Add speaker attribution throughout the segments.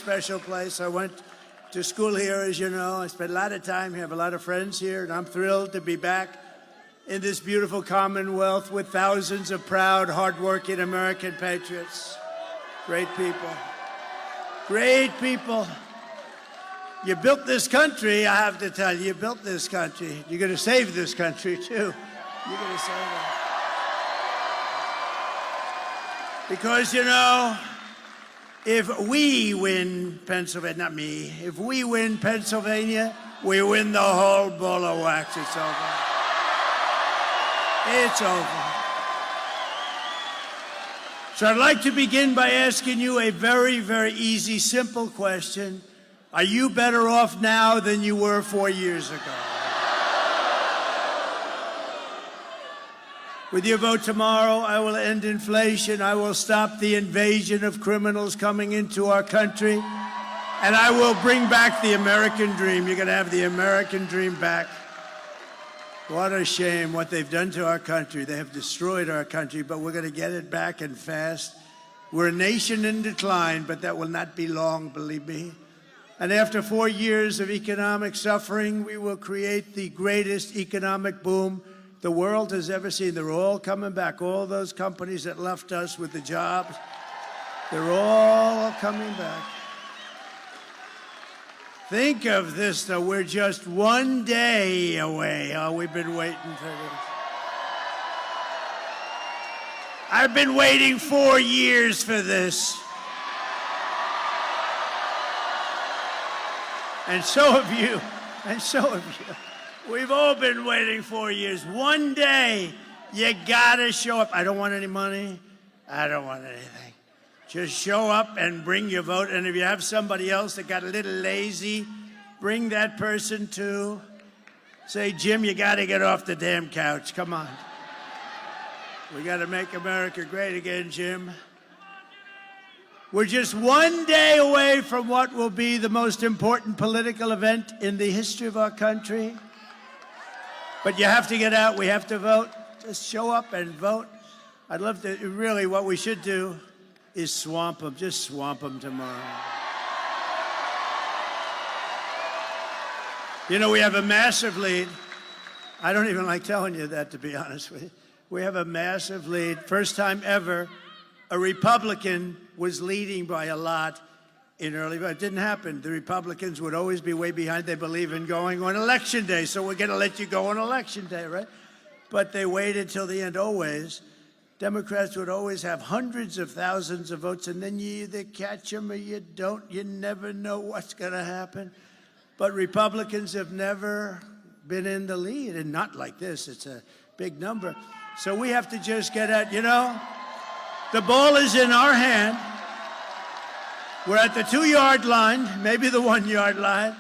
Speaker 1: Special place. I went to school here, as you know. I spent a lot of time here, have a lot of friends here, and I'm thrilled to be back in this beautiful Commonwealth with thousands of proud, hardworking American patriots. Great people. Great people. You built this country, I have to tell you. You built this country. You're going to save this country, too. You're going to save it. Because, you know, if we win Pennsylvania, not me, if we win Pennsylvania, we win the whole ball of wax. It's over. It's over. So I'd like to begin by asking you a very, very easy, simple question. Are you better off now than you were 4 years ago? With your vote tomorrow, I will end inflation, I will stop the invasion of criminals coming into our country, and I will bring back the American dream. You're going to have the American dream back. What a shame what they've done to our country. They have destroyed our country, but we're going to get it back and fast. We're a nation in decline, but that will not be long, believe me. And after 4 years of economic suffering, we will create the greatest economic boom the world has ever seen. They're all coming back. All those companies that left us with the jobs, they're all coming back. Think of this, though. We're just one day away. Oh, we've been waiting for this. I've been waiting 4 years for this. And so have you. And so have you. We've all been waiting 4 years. One day, you gotta show up. I don't want any money. I don't want anything. Just show up and bring your vote. And if you have somebody else that got a little lazy, bring that person too. Say, Jim, you gotta get off the damn couch. Come on. We gotta make America great again, Jim. We're just one day away from what will be the most important political event in the history of our country. But you have to get out. We have to vote. Just show up and vote. I'd love to, really, what we should do is swamp them. Just swamp them tomorrow. You know, we have a massive lead. I don't even like telling you that, to be honest with you. We have a massive lead. First time ever, a Republican was leading by a lot in early, but it didn't happen. The Republicans would always be way behind. They believe in going on election day, so we're going to let you go on election day, right? But they waited till the end, always. Democrats would always have hundreds of thousands of votes, and then you either catch them or you don't. You never know what's going to happen. But Republicans have never been in the lead, and not like this. It's a big number. So we have to just get at, you know, the ball is in our hand. We're at the 2-yard line, maybe the 1-yard line,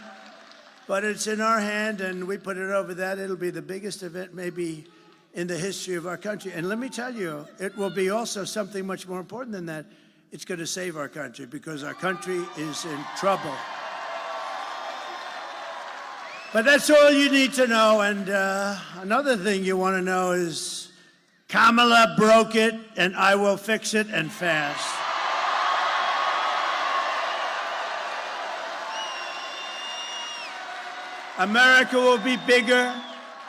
Speaker 1: but it's in our hand, and we put it over that. It'll be the biggest event maybe in the history of our country. And let me tell you, it will be also something much more important than that. It's going to save our country, because our country is in trouble. But that's all you need to know. And another thing you want to know is Kamala broke it, and I will fix it, and fast. America will be bigger,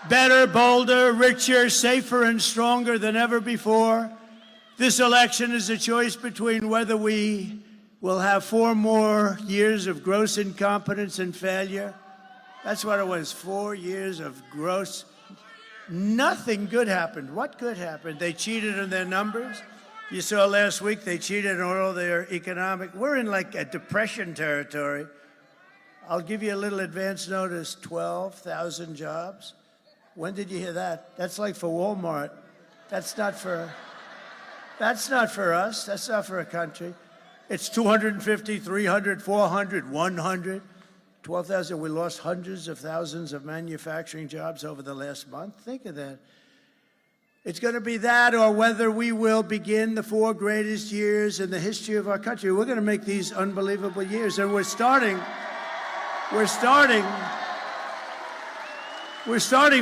Speaker 1: better, bolder, richer, safer, and stronger than ever before. This election is a choice between whether we will have 4 more years of gross incompetence and failure. That's what it was, 4 years of gross. Nothing good happened. What good happened? They cheated on their numbers. You saw last week they cheated on all their economic. We're in like a depression territory. I'll give you a little advance notice, 12,000 jobs. When did you hear that? That's like for Walmart. That's not for us. That's not for a country. It's 250, 300, 400, 100. 12,000. We lost hundreds of thousands of manufacturing jobs over the last month. Think of that. It's going to be that, or whether we will begin the 4 greatest years in the history of our country. We're going to make these unbelievable years, and we're starting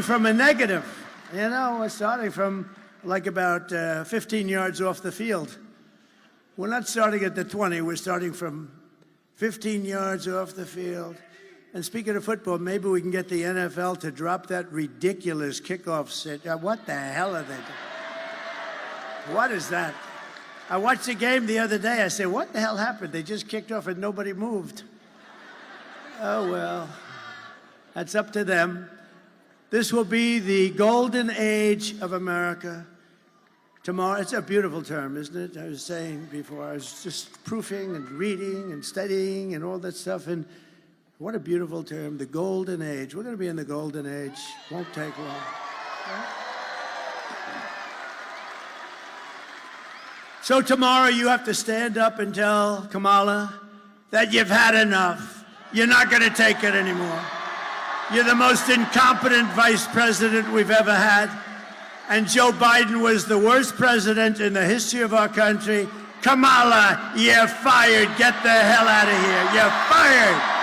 Speaker 1: from a negative. You know, we're starting from like about 15 yards off the field. We're not starting at the 20, we're starting from 15 yards off the field. And speaking of football, maybe we can get the NFL to drop that ridiculous kickoff sit. What the hell are they doing? What is that? I watched the game the other day. I said, what the hell happened? They just kicked off and nobody moved. Oh, well, that's up to them. This will be the golden age of America. Tomorrow, it's a beautiful term, isn't it? I was saying before, I was just proofing and reading and studying and all that stuff, and what a beautiful term, the golden age. We're going to be in the golden age. Won't take long. Right? So tomorrow you have to stand up and tell Kamala that you've had enough. You're not going to take it anymore. You're the most incompetent vice president we've ever had. And Joe Biden was the worst president in the history of our country. Kamala, you're fired. Get the hell out of here. You're fired.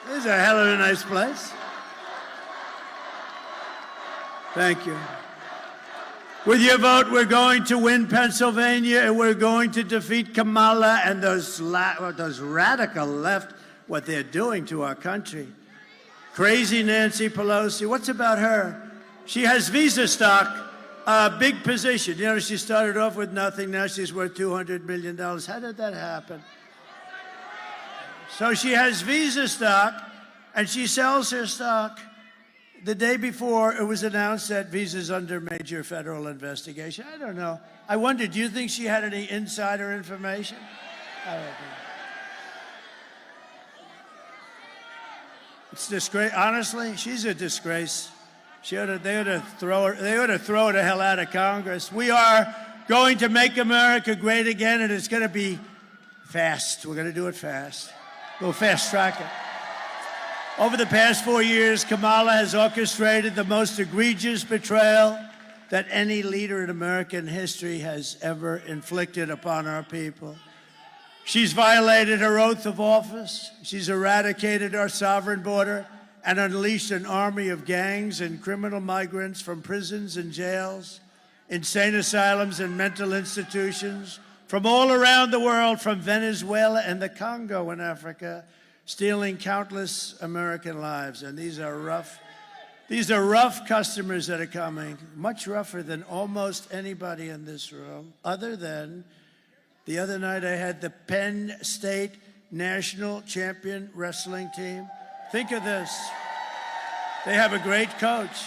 Speaker 1: This is a hell of a nice place. Thank you. With your vote, we're going to win Pennsylvania, and we're going to defeat Kamala and those radical left, what they're doing to our country. Crazy Nancy Pelosi, what's about her? She has Visa stock, a big position. You know, she started off with nothing, now she's worth $200 million. How did that happen? So she has Visa stock, and she sells her stock. The day before, it was announced that Visa's under major federal investigation. I don't know. I wonder, do you think she had any insider information? I don't know. It's disgrace. Honestly, she's a disgrace. They ought to throw her the hell out of Congress. We are going to make America great again, and it's going to be fast. We're going to do it fast. We'll fast track it. Over the past 4 years, Kamala has orchestrated the most egregious betrayal that any leader in American history has ever inflicted upon our people. She's violated her oath of office. She's eradicated our sovereign border and unleashed an army of gangs and criminal migrants from prisons and jails, insane asylums and mental institutions, from all around the world, from Venezuela and the Congo in Africa, stealing countless American lives. And these are rough customers that are coming, much rougher than almost anybody in this room, other than the other night I had the Penn State national champion wrestling team. Think of this. They have a great coach.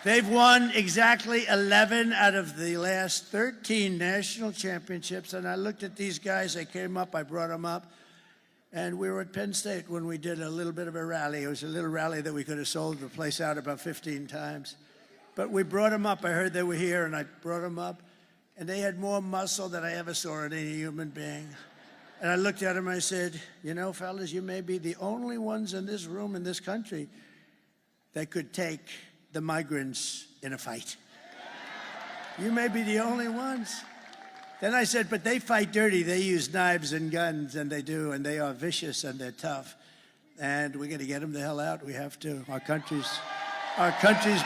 Speaker 1: They've won exactly 11 out of the last 13 national championships. And I looked at these guys, I came up, I brought them up. And we were at Penn State when we did a little bit of a rally. It was a little rally that we could have sold the place out about 15 times. But we brought them up. I heard they were here, and I brought them up. And they had more muscle than I ever saw in any human being. And I looked at them, and I said, you know, fellas, you may be the only ones in this room, in this country, that could take the migrants in a fight. You may be the only ones. Then I said, but they fight dirty. They use knives and guns, and they do, and they are vicious, and they're tough. And we're going to get them the hell out. We have to. Our country's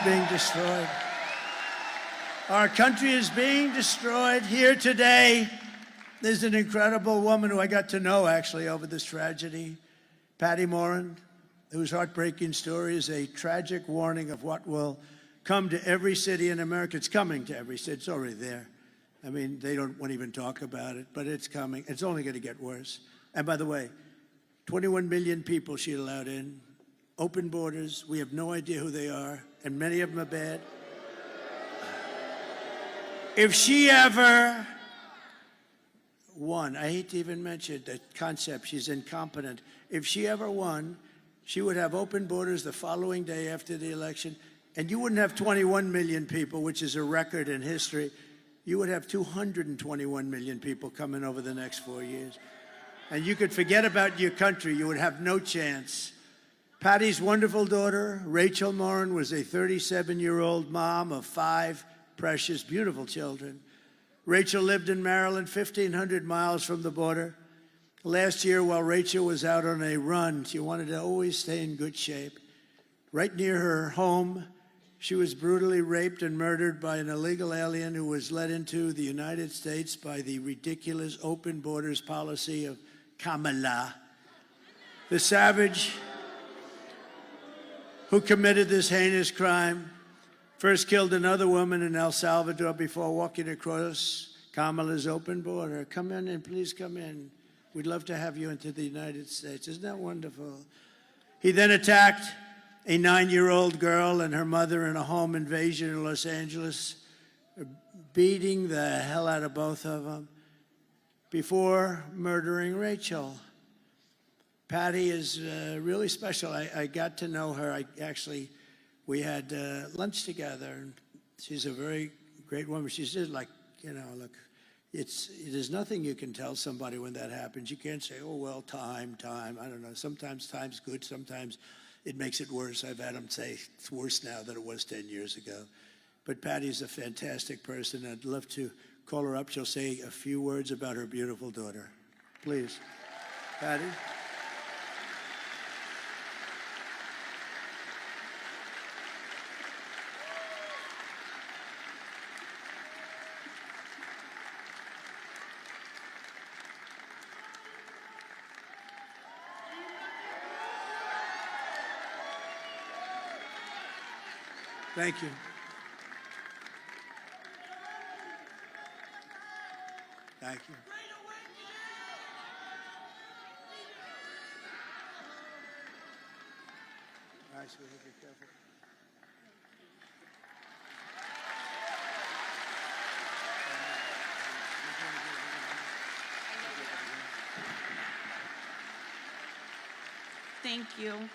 Speaker 1: being destroyed. Our country is being destroyed. Here today, there's an incredible woman who I got to know, actually, over this tragedy, Patty Morin, whose heartbreaking story is a tragic warning of what will come to every city in America. It's coming to every city. It's already there. I mean, they won't even talk about it, but it's coming. It's only going to get worse. And by the way, 21 million people she allowed in, open borders. We have no idea who they are, and many of them are bad. If she ever won, I hate to even mention the concept, she's incompetent. If she ever won, she would have open borders the following day after the election, and you wouldn't have 21 million people, which is a record in history. You would have 221 million people coming over the next 4 years. And you could forget about your country. You would have no chance. Patty's wonderful daughter, Rachel Morin, was a 37-year-old mom of 5 precious, beautiful children. Rachel lived in Maryland, 1,500 miles from the border. Last year, while Rachel was out on a run, she wanted to always stay in good shape. Right near her home, she was brutally raped and murdered by an illegal alien who was led into the United States by the ridiculous open borders policy of Kamala. The savage who committed this heinous crime first killed another woman in El Salvador before walking across Kamala's open border. Come in and please come in. We'd love to have you into the United States. Isn't that wonderful? He then attacked a 9-year-old girl and her mother in a home invasion in Los Angeles, beating the hell out of both of them before murdering Rachel. Patty is really special. I got to know her. We had lunch together, and she's a very great woman. She's just like, look, there's nothing you can tell somebody when that happens. You can't say, oh, well, time. I don't know. Sometimes time's good. Sometimes it makes it worse. I've had them say it's worse now than it was 10 years ago. But Patty's a fantastic person. I'd love to call her up. She'll say a few words about her beautiful daughter. Please. Patty? Thank you. Thank you. All right, sweetie, be careful.
Speaker 2: Thank you.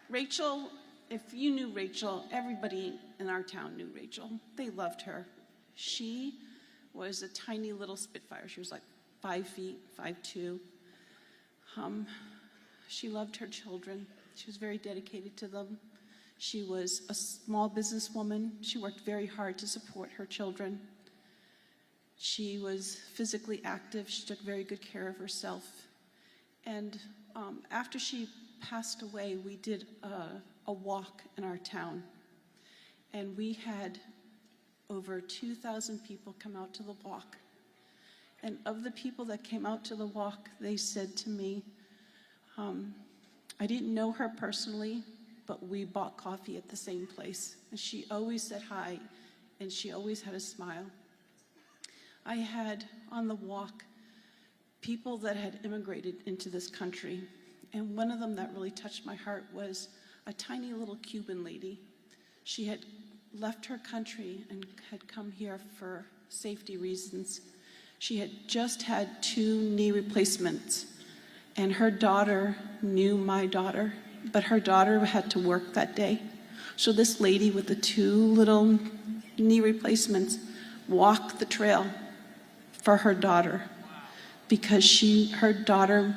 Speaker 2: Rachel, if you knew Rachel, everybody in our town knew Rachel. They loved her. She was a tiny little Spitfire. She was like 5 feet, 5'2". She loved her children. She was very dedicated to them. She was a small businesswoman. She worked very hard to support her children. She was physically active. She took very good care of herself. And after she passed away, we did a walk in our town. And we had over 2,000 people come out to the walk. And of the people that came out to the walk, they said to me, I didn't know her personally, but we bought coffee at the same place. And she always said hi, and she always had a smile. I had on the walk people that had immigrated into this country. And one of them that really touched my heart was a tiny little Cuban lady. She had left her country and had come here for safety reasons. She had just had 2 knee replacements, and her daughter knew my daughter, but her daughter had to work that day. So this lady with the 2 little knee replacements walked the trail for her daughter because her daughter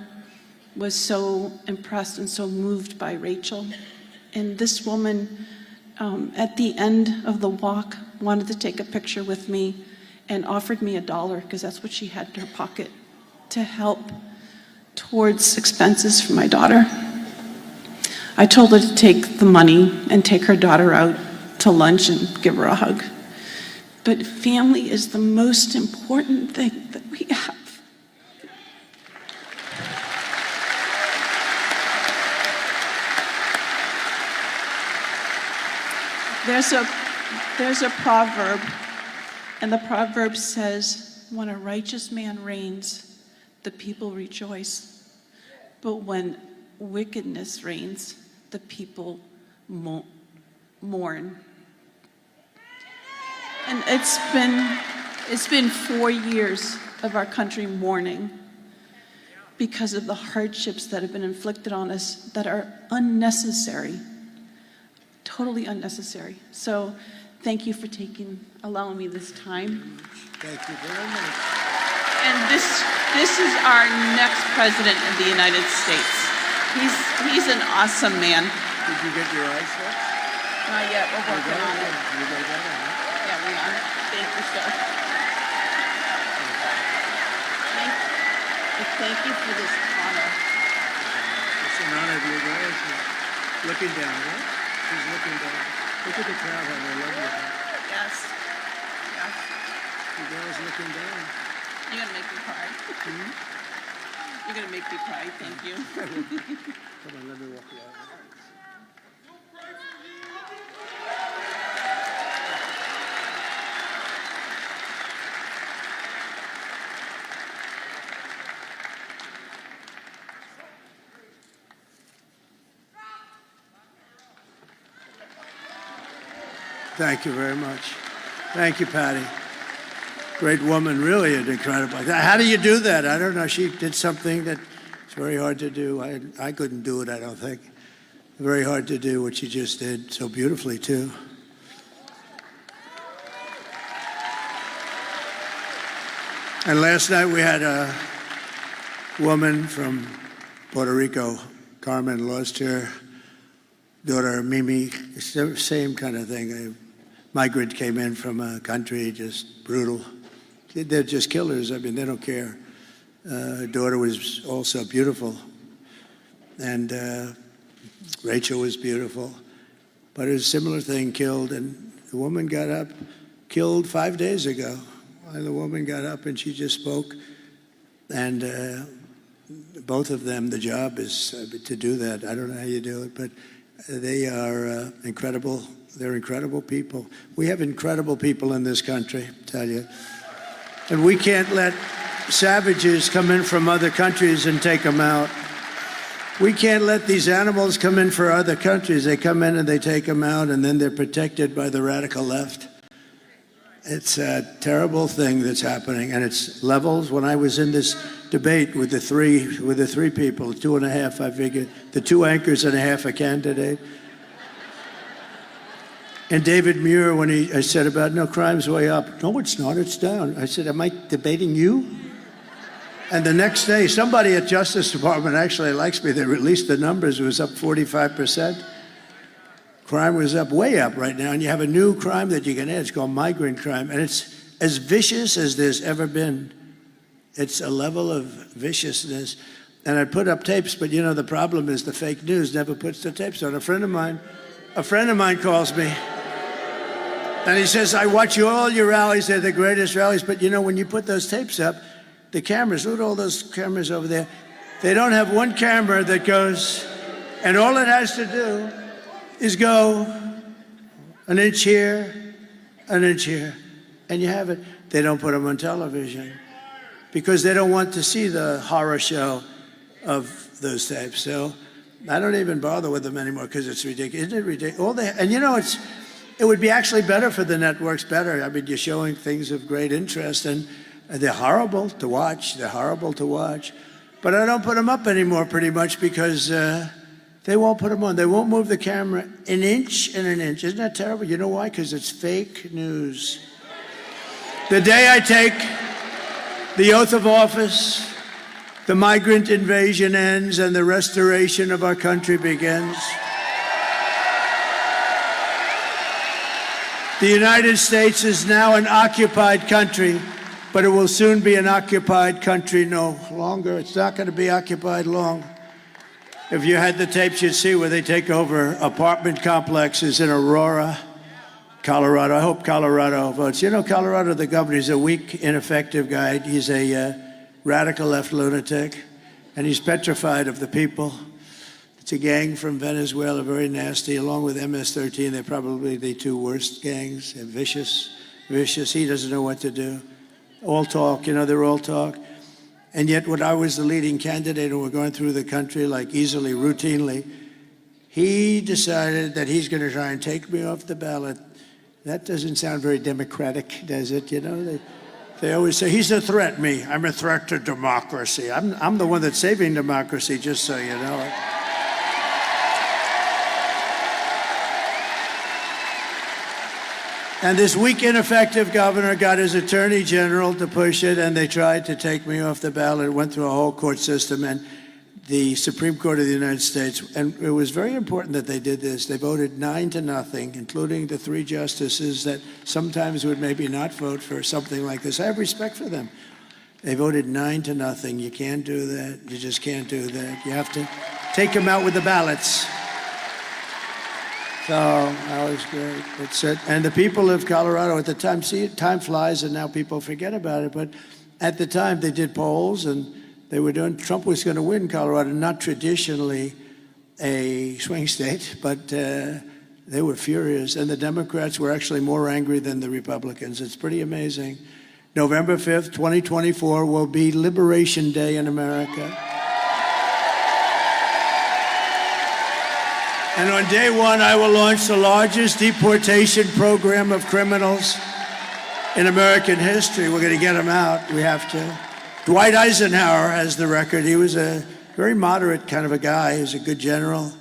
Speaker 2: was so impressed and so moved by Rachel. And this woman, at the end of the walk, wanted to take a picture with me and offered me $1, because that's what she had in her pocket, to help towards expenses for my daughter. I told her to take the money and take her daughter out to lunch and give her a hug. But family is the most important thing that we have. There's a proverb, and the proverb says, when a righteous man reigns, the people rejoice. But when wickedness reigns, the people mourn. And it's been 4 years of our country mourning because of the hardships that have been inflicted on us that are unnecessary. Totally unnecessary. So thank you for allowing me this time.
Speaker 1: Thank you very much.
Speaker 2: And this is our next president of the United States. He's an awesome man.
Speaker 1: Did you get your eyes set?
Speaker 2: Not yet, we're working on it.
Speaker 1: You got that on, huh?
Speaker 2: Yeah, we are. Thank you, sir. Thank you for this honor.
Speaker 1: It's an honor to be there. She's looking down, right? She's looking down. Look at the crowd, how they love you.
Speaker 2: Yes. Yes.
Speaker 1: The girl's looking down.
Speaker 2: You're going to make me cry. You're going to make me cry. Thank you.
Speaker 1: Come on, let me walk you out. Thank you very much. Thank you, Patty. Great woman, really an incredible. How do you do that? I don't know. She did something that's very hard to do. I couldn't do it, I don't think. Very hard to do what she just did so beautifully, too. And last night we had a woman from Puerto Rico, Carmen, lost her daughter, Mimi. Same kind of thing. A migrant came in from a country, just brutal. They're just killers. I mean, they don't care. Her daughter was also beautiful. And Rachel was beautiful. But it was a similar thing, killed. And the woman got up, killed 5 days ago. And the woman got up and she just spoke. And both of them, the job is to do that. I don't know how you do it, but they are incredible. They're incredible people. We have incredible people in this country, I tell you. And we can't let savages come in from other countries and take them out. We can't let these animals come in for other countries. They come in and they take them out, and then they're protected by the radical left. It's a terrible thing that's happening, and it's levels. When I was in this debate with the three people, 2.5, I figured, the 2 anchors and a half a candidate. And David Muir, when I said about, no, crime's way up. No, it's not, it's down. I said, am I debating you? And the next day, somebody at Justice Department actually likes me. They released the numbers. It was up 45%. Crime was up, way up right now. And you have a new crime that you can add. It's called migrant crime. And it's as vicious as there's ever been. It's a level of viciousness. And I put up tapes, but you know, the problem is the fake news never puts the tapes on. A friend of mine calls me. And he says, I watch all your rallies. They're the greatest rallies. But you know, when you put those tapes up, the cameras, look at all those cameras over there. They don't have one camera that goes, and all it has to do is go an inch here, an inch here, and you have it. They don't put them on television because they don't want to see the horror show of those tapes. So I don't even bother with them anymore because it's ridiculous. Isn't it ridiculous? And you know, it would be actually better for the networks, better. I mean, you're showing things of great interest, and they're horrible to watch. They're horrible to watch. But I don't put them up anymore pretty much because they won't put them on. They won't move the camera an inch and an inch. Isn't that terrible? You know why? Because it's fake news. The day I take the oath of office, the migrant invasion ends and the restoration of our country begins. The United States is now an occupied country, but it will soon be an occupied country no longer. It's not going to be occupied long. If you had the tapes, you'd see where they take over apartment complexes in Aurora, Colorado. I hope Colorado votes. You know, Colorado, the governor, is a weak, ineffective guy. He's a radical left lunatic, and he's petrified of the people. It's a gang from Venezuela, very nasty, along with MS-13. They're probably the 2 worst gangs. They're vicious. He doesn't know what to do. All talk, you know, they're all talk. And yet when I was the leading candidate and we're going through the country like easily, routinely, he decided that he's going to try and take me off the ballot. That doesn't sound very democratic, does it? You know, they always say, he's a threat, me. I'm a threat to democracy. I'm the one that's saving democracy, just so you know. And this weak, ineffective governor got his attorney general to push it, and they tried to take me off the ballot. It went through a whole court system, and the Supreme Court of the United States, and it was very important that they did this. They voted 9-0, including the 3 justices that sometimes would maybe not vote for something like this. I have respect for them. They voted 9-0. You can't do that. You just can't do that. You have to take them out with the ballots. So that was great. It's it. And the people of Colorado at the time, see, time flies and now people forget about it, but at the time they did polls and they were doing, Trump was going to win Colorado, not traditionally a swing state, but they were furious. And the Democrats were actually more angry than the Republicans. It's pretty amazing. November 5th, 2024 will be Liberation Day in America. And on day one, I will launch the largest deportation program of criminals in American history. We're going to get them out. We have to. Dwight Eisenhower has the record. He was a very moderate kind of a guy. He was a good general.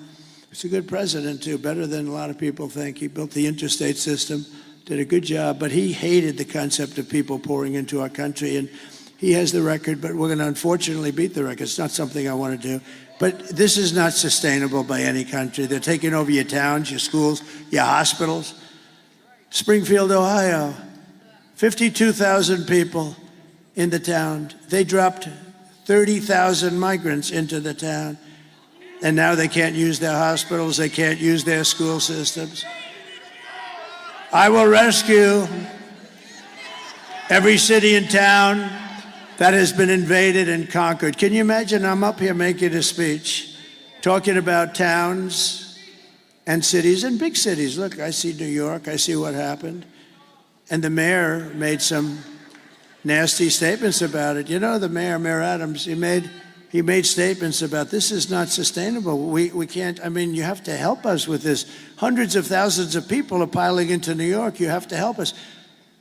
Speaker 1: He's a good president, too, better than a lot of people think. He built the interstate system, did a good job, but he hated the concept of people pouring into our country. And he has the record, but we're going to unfortunately beat the record. It's not something I want to do. But this is not sustainable by any country. They're taking over your towns, your schools, your hospitals. Springfield, Ohio, 52,000 people in the town. They dropped 30,000 migrants into the town. And now they can't use their hospitals. They can't use their school systems. I will rescue every city and town that has been invaded and conquered. Can you imagine? I'm up here making a speech, talking about towns and cities and big cities. Look, I see New York. I see what happened. And the mayor made some nasty statements about it. You know, the mayor, Mayor Adams, he made statements about this is not sustainable. We can't, I mean, you have to help us with this. Hundreds of thousands of people are piling into New York. You have to help us.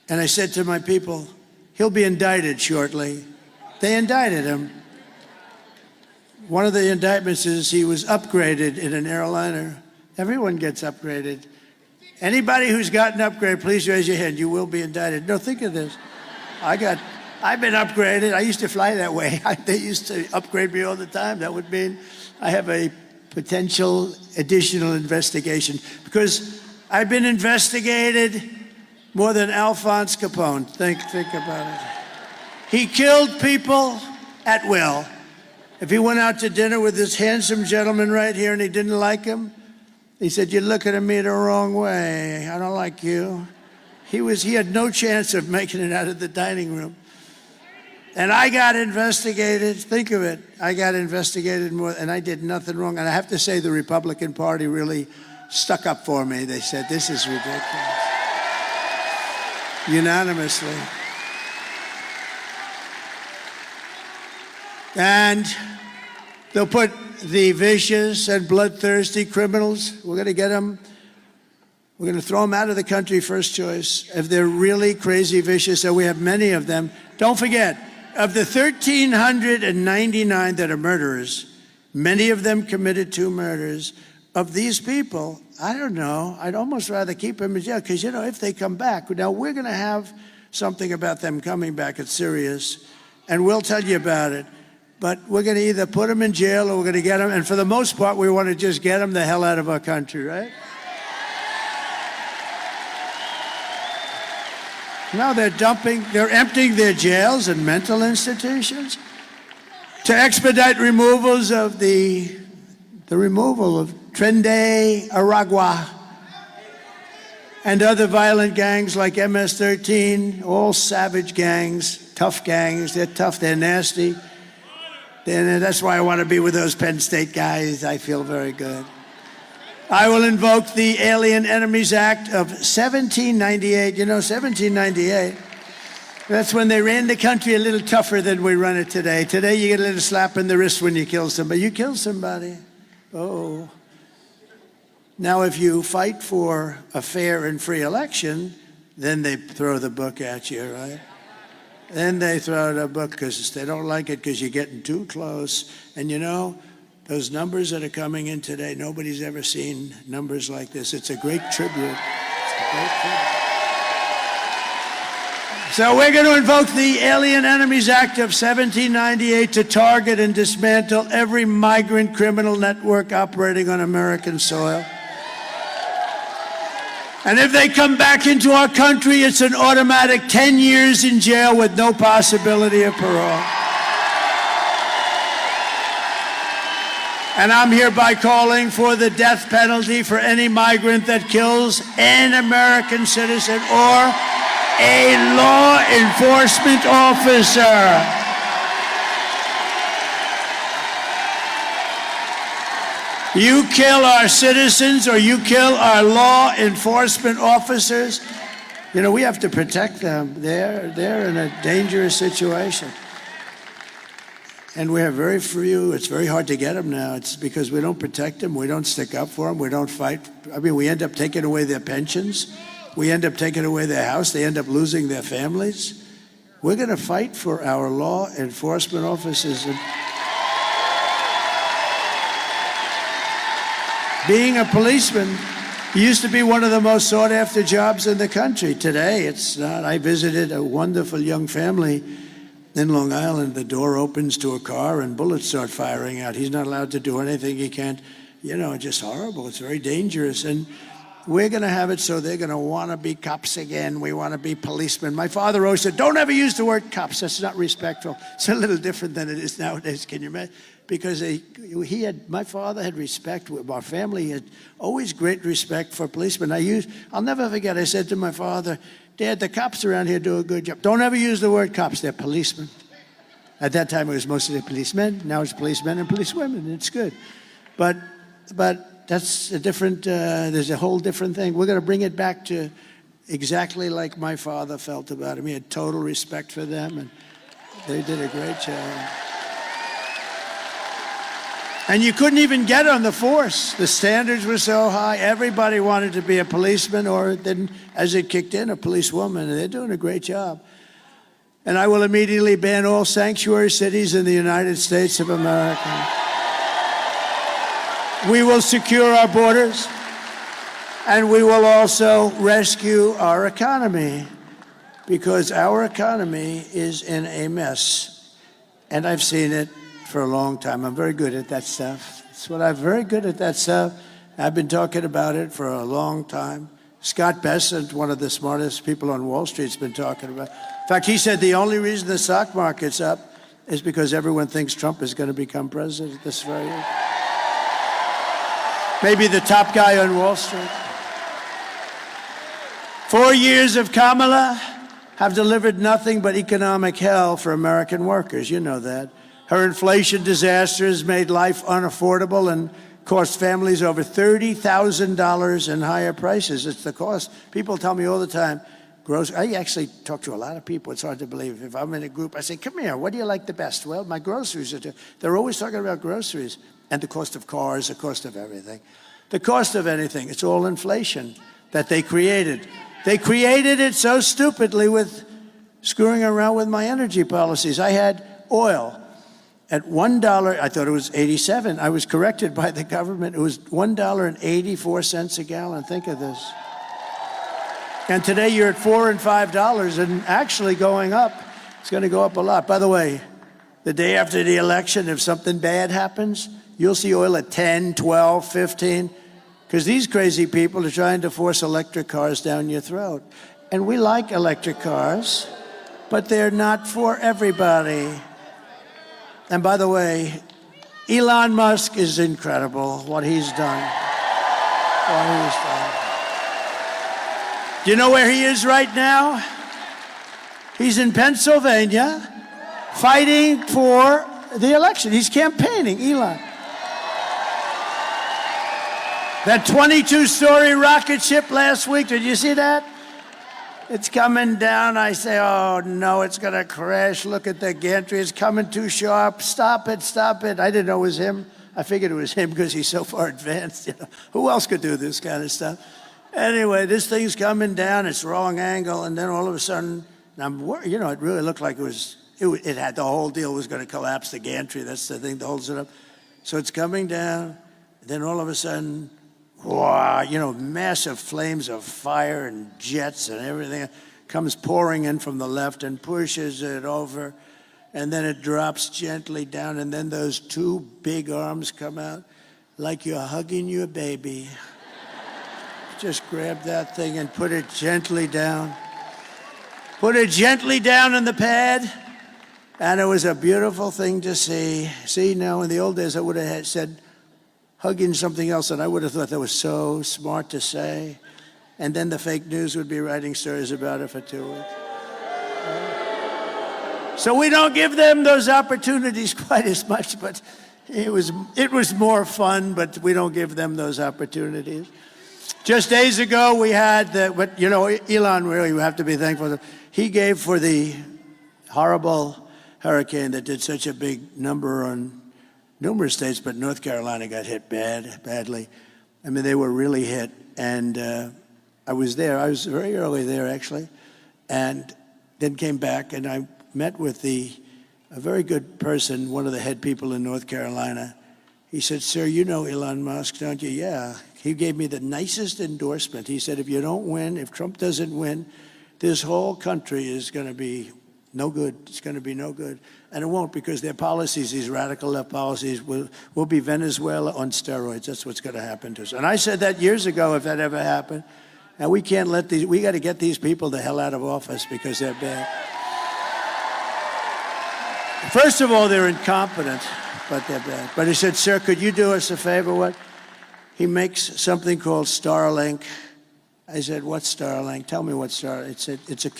Speaker 1: And I said to my people, he'll be indicted shortly. They indicted him. One of the indictments is he was upgraded in an airliner. Everyone gets upgraded. Anybody who's gotten upgraded, please raise your hand. You will be indicted. No, think of this. I've been upgraded. I used to fly that way. They used to upgrade me all the time. That would mean I have a potential additional investigation because I've been investigated more than Alphonse Capone. Think about it. He killed people at will. If he went out to dinner with this handsome gentleman right here and he didn't like him, he said, "You're looking at me the wrong way. I don't like you." He had no chance of making it out of the dining room. And I got investigated. Think of it. I got investigated more, and I did nothing wrong. And I have to say the Republican Party really stuck up for me. They said, this is ridiculous. Unanimously. And they'll put the vicious and bloodthirsty criminals, we're going to get them, we're going to throw them out of the country, first choice. If they're really crazy vicious, and we have many of them, don't forget, of the 1,399 that are murderers, many of them committed 2 murders. Of these people, I don't know, I'd almost rather keep them in jail, because, you know, if they come back, now we're going to have something about them coming back. It's serious, and we'll tell you about it. But we're going to either put them in jail or we're going to get them, and for the most part, we want to just get them the hell out of our country, right? No, they're emptying their jails and mental institutions to expedite removals of the removal of Trende Aragua and other violent gangs like MS-13, all savage gangs, tough gangs. They're tough, they're nasty. And that's why I want to be with those Penn State guys. I feel very good. I will invoke the Alien Enemies Act of 1798. You know, 1798, that's when they ran the country a little tougher than we run it today. Today, you get a little slap in the wrist when you kill somebody. You kill somebody. Oh. Now, if you fight for a fair and free election, then they throw the book at you, right? Then they throw the book because they don't like it because you're getting too close. And you know, those numbers that are coming in today, nobody's ever seen numbers like this. It's a great tribute. It's a great tribute. So we're going to invoke the Alien Enemies Act of 1798 to target and dismantle every migrant criminal network operating on American soil. And if they come back into our country, it's an automatic 10 years in jail with no possibility of parole. And I'm hereby calling for the death penalty for any migrant that kills an American citizen or a law enforcement officer. You kill our citizens or you kill our law enforcement officers, you know, we have to protect them. They're in a dangerous situation. And we have very few. It's very hard to get them now. It's because we don't protect them. We don't stick up for them. We don't fight. I mean, we end up taking away their pensions. We end up taking away their house. They end up losing their families. We're going to fight for our law enforcement officers. And being a policeman used to be one of the most sought-after jobs in the country. Today, it's not. I visited a wonderful young family in Long Island. The door opens to a car and bullets start firing out. He's not allowed to do anything. He can't, you know, just horrible. It's very dangerous. And we're going to have it so they're going to want to be cops again. We want to be policemen. My father always said, don't ever use the word cops. That's not respectful. It's a little different than it is nowadays. Can you imagine? Because my father had respect. Our family had always great respect for policemen. I'll never forget, I said to my father, Dad, the cops around here do a good job. Don't ever use the word cops. They're policemen. At that time, it was mostly policemen. Now it's policemen and policewomen. It's good. But that's a different, there's a whole different thing. We're going to bring it back to exactly like my father felt about him. He had total respect for them, and they did a great job. And you couldn't even get on the force. The standards were so high. Everybody wanted to be a policeman, or then, as it kicked in, a policewoman. And they're doing a great job. And I will immediately ban all sanctuary cities in the United States of America. We will secure our borders, and we will also rescue our economy, because our economy is in a mess. And I've seen it for a long time. I'm very good at that stuff. I'm very good at that stuff. I've been talking about it for a long time. Scott Bessent, one of the smartest people on Wall Street, has been talking about it. In fact, he said the only reason the stock market's up is because everyone thinks Trump is going to become president this very year. Maybe the top guy on Wall Street. 4 years of Kamala have delivered nothing but economic hell for American workers. You know that. Her inflation disaster has made life unaffordable and cost families over $30,000 in higher prices. It's the cost. People tell me all the time, I actually talk to a lot of people. It's hard to believe. If I'm in a group, I say, come here, what do you like the best? Well, my groceries are. They're always talking about groceries and the cost of cars, the cost of everything. The cost of anything. It's all inflation that they created. They created it so stupidly with screwing around with my energy policies. I had oil at $1, I thought it was 87. I was corrected by the government. It was $1.84 a gallon. Think of this. And today you're at $4 and $5 and actually going up. It's going to go up a lot. By the way, the day after the election, if something bad happens, you'll see oil at 10, 12, 15, because these crazy people are trying to force electric cars down your throat. And we like electric cars, but they're not for everybody. And by the way, Elon Musk is incredible, what he's done. What he's done. Do you know where he is right now? He's in Pennsylvania fighting for the election. He's campaigning, Elon. That 22-story rocket ship last week, did you see that? It's coming down. I say, oh, no, it's going to crash. Look at the gantry. It's coming too sharp. Stop it, stop it. I didn't know it was him. I figured it was him because he's so far advanced. You know? Who else could do this kind of stuff? Anyway, this thing's coming down. It's wrong angle. And then all of a sudden, you know, it really looked like it had the whole deal was going to collapse, the gantry. That's the thing that holds it up. So it's coming down. Then all of a sudden, wow, you know, massive flames of fire and jets and everything comes pouring in from the left and pushes it over. And then it drops gently down. And then those two big arms come out like you're hugging your baby. just grabbed that thing and put it gently down. Put it gently down in the pad. And it was a beautiful thing to see. See, now in the old days, I would have said, hugging something else, and I would have thought that was so smart to say. And then the fake news would be writing stories about it for 2 weeks. So we don't give them those opportunities quite as much, but it was more fun, but we don't give them those opportunities. Just days ago, we had but you know, Elon, really, we have to be thankful. He gave for the horrible hurricane that did such a big number on numerous states, but North Carolina got hit badly. I mean, they were really hit, and I was there. I was very early there, actually, and then came back, and I met with a very good person, one of the head people in North Carolina. He said, "Sir, you know Elon Musk, don't you?" "Yeah." He gave me the nicest endorsement. He said, "If you don't win, if Trump doesn't win, this whole country is going to be no good. It's going to be no good." And it won't, because their policies, these radical left policies, will be Venezuela on steroids. That's what's going to happen to us. And I said that years ago, if that ever happened. And we can't let we got to get these people the hell out of office because they're bad. First of all, they're incompetent, but they're bad. But he said, "Sir, could you do us a favor?" What? He makes something called Starlink. I said, "What's Starlink? Tell me what Starlink." It's a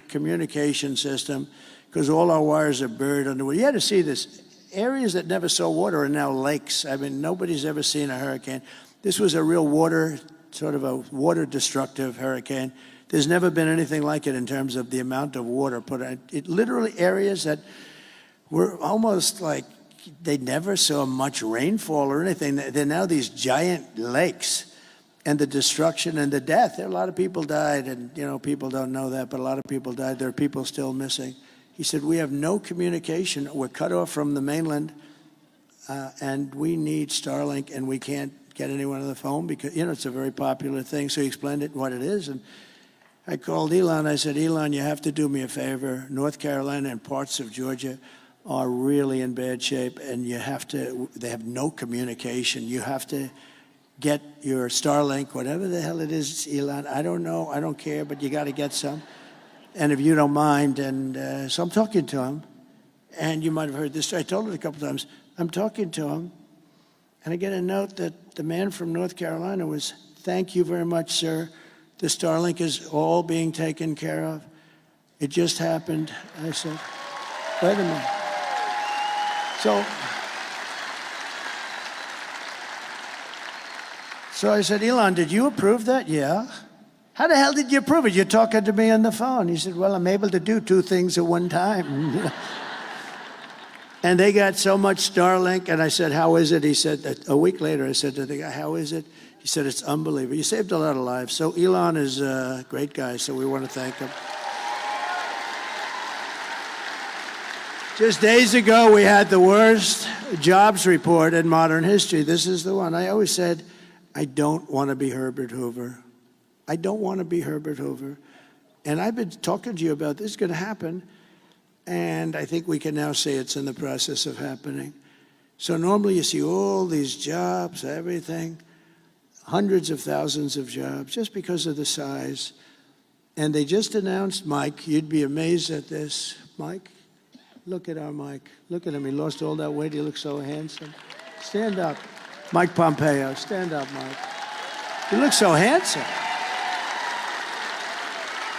Speaker 1: communication system, because all our wires are buried underwater. You had to see this. Areas that never saw water are now lakes. I mean, nobody's ever seen a hurricane. This was a real sort of a water-destructive hurricane. There's never been anything like it in terms of the amount of water put in. It literally areas that were almost like they never saw much rainfall or anything. They're now these giant lakes. And the destruction and the death. A lot of people died, and you know, people don't know that, but a lot of people died. There are people still missing. He said, "We have no communication. We're cut off from the mainland, and we need Starlink, and we can't get anyone on the phone because, you know, it's a very popular thing." So he explained what it is, and I called Elon. I said, "Elon, you have to do me a favor. North Carolina and parts of Georgia are really in bad shape, and they have no communication. You have to get your Starlink, whatever the hell it is, Elon. I don't know. I don't care, but you got to get some. And if you don't mind." And so I'm talking to him. And you might have heard this. I told it a couple times. I'm talking to him. And I get a note that the man from North Carolina was, "Thank you very much, sir. The Starlink is all being taken care of. It just happened." I said, "Wait a minute." So I said, "Elon, did you approve that?" "Yeah." "How the hell did you approve it? You're talking to me on the phone." He said, "Well, I'm able to do 2 things at one time." And they got so much Starlink, and I said, "How is it?" He said, a week later, I said to the guy, "How is it?" He said, "It's unbelievable. You saved a lot of lives." So Elon is a great guy, so we want to thank him. Just days ago, we had the worst jobs report in modern history. This is the one. I always said, I don't want to be Herbert Hoover. I don't want to be Herbert Hoover. And I've been talking to you about this is going to happen. And I think we can now say it's in the process of happening. So normally you see all these jobs, everything, hundreds of thousands of jobs, just because of the size. And they just announced Mike. You'd be amazed at this. Mike, look at our Mike. Look at him. He lost all that weight. He looks so handsome. Stand up. Mike Pompeo. Stand up, Mike. You look so handsome.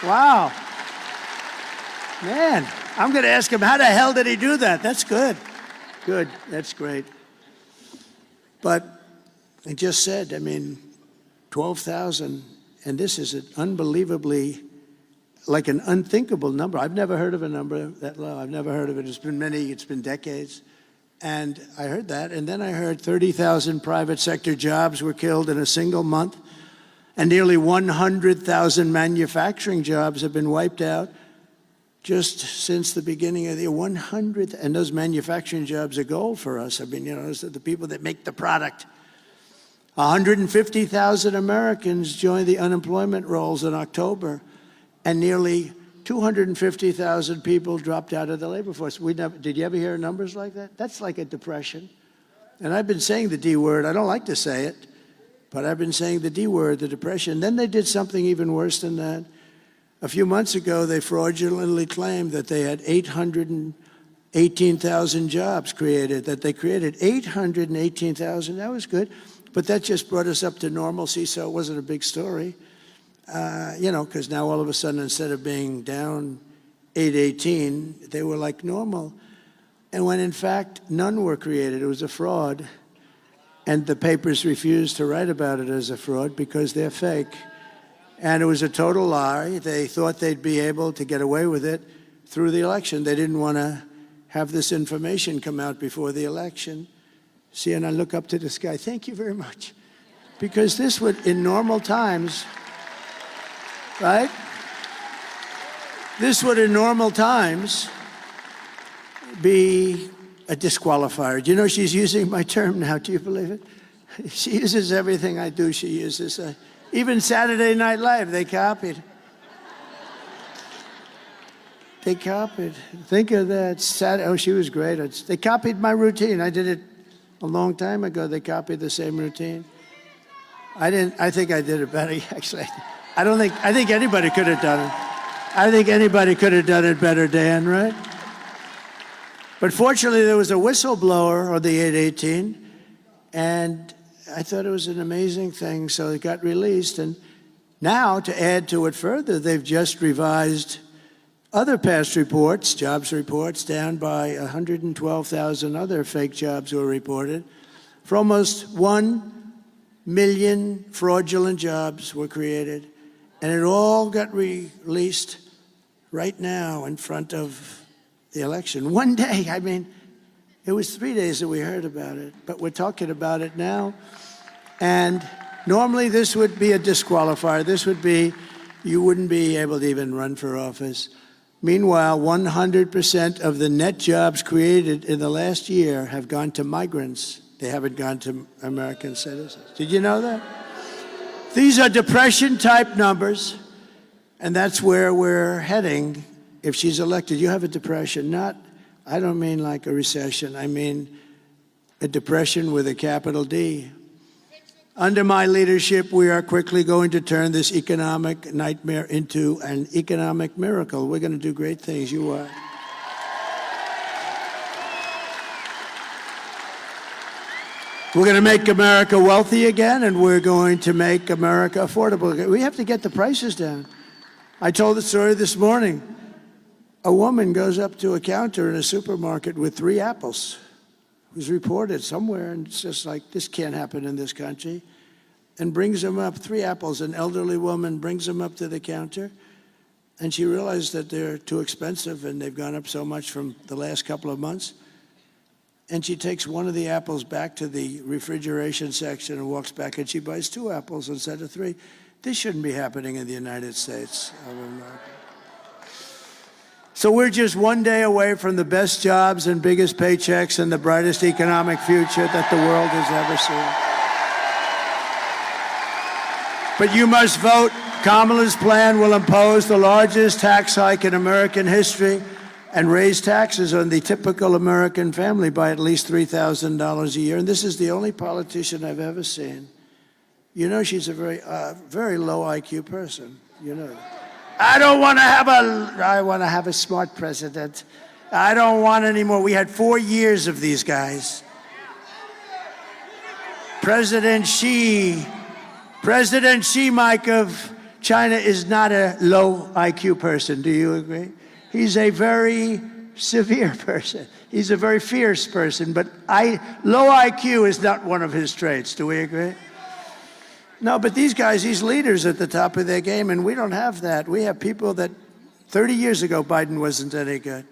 Speaker 1: Wow. Man, I'm going to ask him, how the hell did he do that? That's good. Good. That's great. But I just said, 12,000, and this is an unbelievably, like an unthinkable number. I've never heard of a number that low. I've never heard of it. It's been decades. And I heard that, and then I heard 30,000 private sector jobs were killed in a single month, and nearly 100,000 manufacturing jobs have been wiped out just since the beginning of the year. 100, and those manufacturing jobs are gold for us. Those are the people that make the product. 150,000 Americans joined the unemployment rolls in October, and nearly 250,000 people dropped out of the labor force. Did you ever hear numbers like that? That's like a depression. And I've been saying the D word. I don't like to say it, But I've been saying the D word, the Depression. Then they did something even worse than that. A few months ago, they fraudulently claimed that they had 818,000 jobs created, that they created 818,000. That was good. But that just brought us up to normalcy, so it wasn't a big story. Because now all of a sudden, instead of being down 818, they were like normal. And when in fact, none were created. It was a fraud. And the papers refused to write about it as a fraud because they're fake. And it was a total lie. They thought they'd be able to get away with it through the election. They didn't want to have this information come out before the election. See, and I look up to this guy, thank you very much. Because this would, in normal times, right? This would, in normal times, be a disqualifier. Do you know she's using my term now? Do you believe it? She uses everything I do. She uses even Saturday Night Live. They copied. They copied. Think of that. Oh, she was great. They copied my routine. I did it a long time ago. They copied the same routine. I think I did it better. Actually, I think anybody could have done it. I think anybody could have done it better, Dan, right? But fortunately, there was a whistleblower on the 818, and I thought it was an amazing thing, so it got released. And now, to add to it further, they've just revised other past reports, jobs reports, down by 112,000 other fake jobs were reported. For almost 1 million fraudulent jobs were created, and it all got released right now in front of the election. One day, I mean, it was 3 days that we heard about it, but we're talking about it now. And normally this would be a disqualifier. This would be, you wouldn't be able to even run for office. Meanwhile, 100% of the net jobs created in the last year have gone to migrants. They haven't gone to American citizens. Did you know that? These are Depression-type numbers, and that's where we're heading. If she's elected, you have a depression. I don't mean like a recession. I mean a depression with a capital D. Under my leadership, we are quickly going to turn this economic nightmare into an economic miracle. We're going to do great things. You are. We're going to make America wealthy again, and we're going to make America affordable. We have to get the prices down. I told the story this morning. A woman goes up to a counter in a supermarket with 3 apples. It was reported somewhere, and it's just like, this can't happen in this country, and brings them up, 3 apples. An elderly woman brings them up to the counter, and she realized that they're too expensive, and they've gone up so much from the last couple of months. And she takes one of the apples back to the refrigeration section and walks back, and she buys 2 apples instead of 3. This shouldn't be happening in the United States of America. So we're just one day away from the best jobs and biggest paychecks and the brightest economic future that the world has ever seen. But you must vote. Kamala's plan will impose the largest tax hike in American history and raise taxes on the typical American family by at least $3,000 a year. And this is the only politician I've ever seen. You know, she's a very low IQ person. You know that. I want to have a smart president. I don't want any more. We had 4 years of these guys. President Xi, Mike, of China is not a low IQ person. Do you agree? He's a very severe person. He's a very fierce person, but low IQ is not one of his traits. Do we agree? No, but these guys, these leaders at the top of their game, and we don't have that. We have people that 30 years ago, Biden wasn't any good.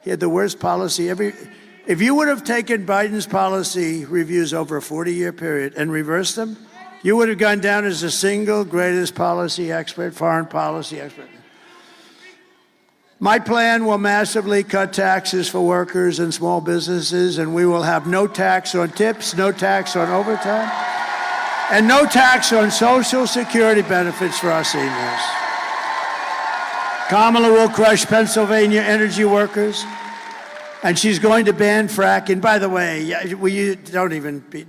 Speaker 1: He had the worst policy. If you would have taken Biden's policy reviews over a 40-year period and reversed them, you would have gone down as the single greatest policy expert, foreign policy expert. My plan will massively cut taxes for workers and small businesses, and we will have no tax on tips, no tax on overtime, and no tax on Social Security benefits for our seniors. Kamala will crush Pennsylvania energy workers And she's going to ban fracking. By the way,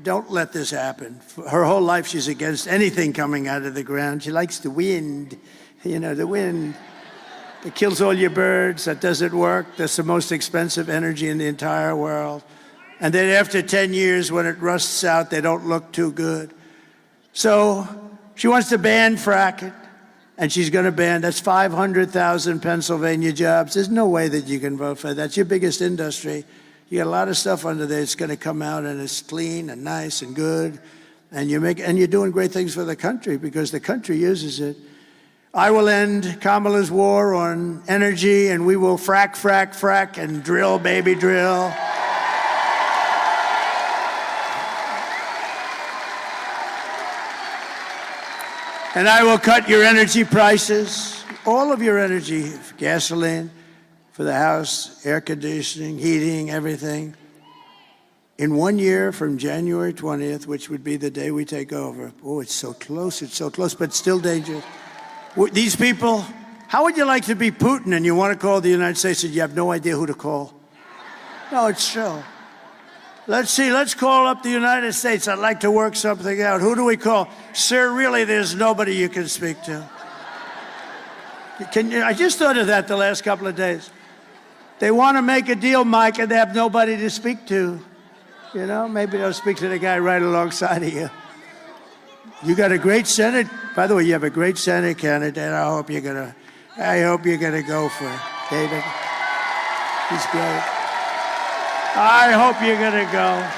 Speaker 1: don't let this happen. Her whole life, she's against anything coming out of the ground. She likes the wind, the wind. It kills all your birds. That doesn't work. That's the most expensive energy in the entire world. And then after 10 years, when it rusts out, they don't look too good. So she wants to ban fracking. And she's going to ban, that's 500,000 Pennsylvania jobs. There's no way that you can vote for that. That's your biggest industry. You got a lot of stuff under there. It's going to come out and it's clean and nice and good. And you're doing great things for the country because the country uses it. I will end Kamala's war on energy, and we will frack, frack, frack, and drill, baby, drill. And I will cut your energy prices, all of your energy, gasoline, for the house, air conditioning, heating, everything. In 1 year from January 20th, which would be the day we take over. Oh, it's so close, but still dangerous. These people, how would you like to be Putin and you want to call the United States and you have no idea who to call? No, it's true. Let's see, let's call up the United States. I'd like to work something out. Who do we call? Sir, really, there's nobody you can speak to. I just thought of that the last couple of days. They want to make a deal, Mike, and they have nobody to speak to. Maybe they'll speak to the guy right alongside of you. You got a great Senate. By the way, you have a great Senate candidate. I hope you're gonna go for it, David. He's great. I hope you're going to go.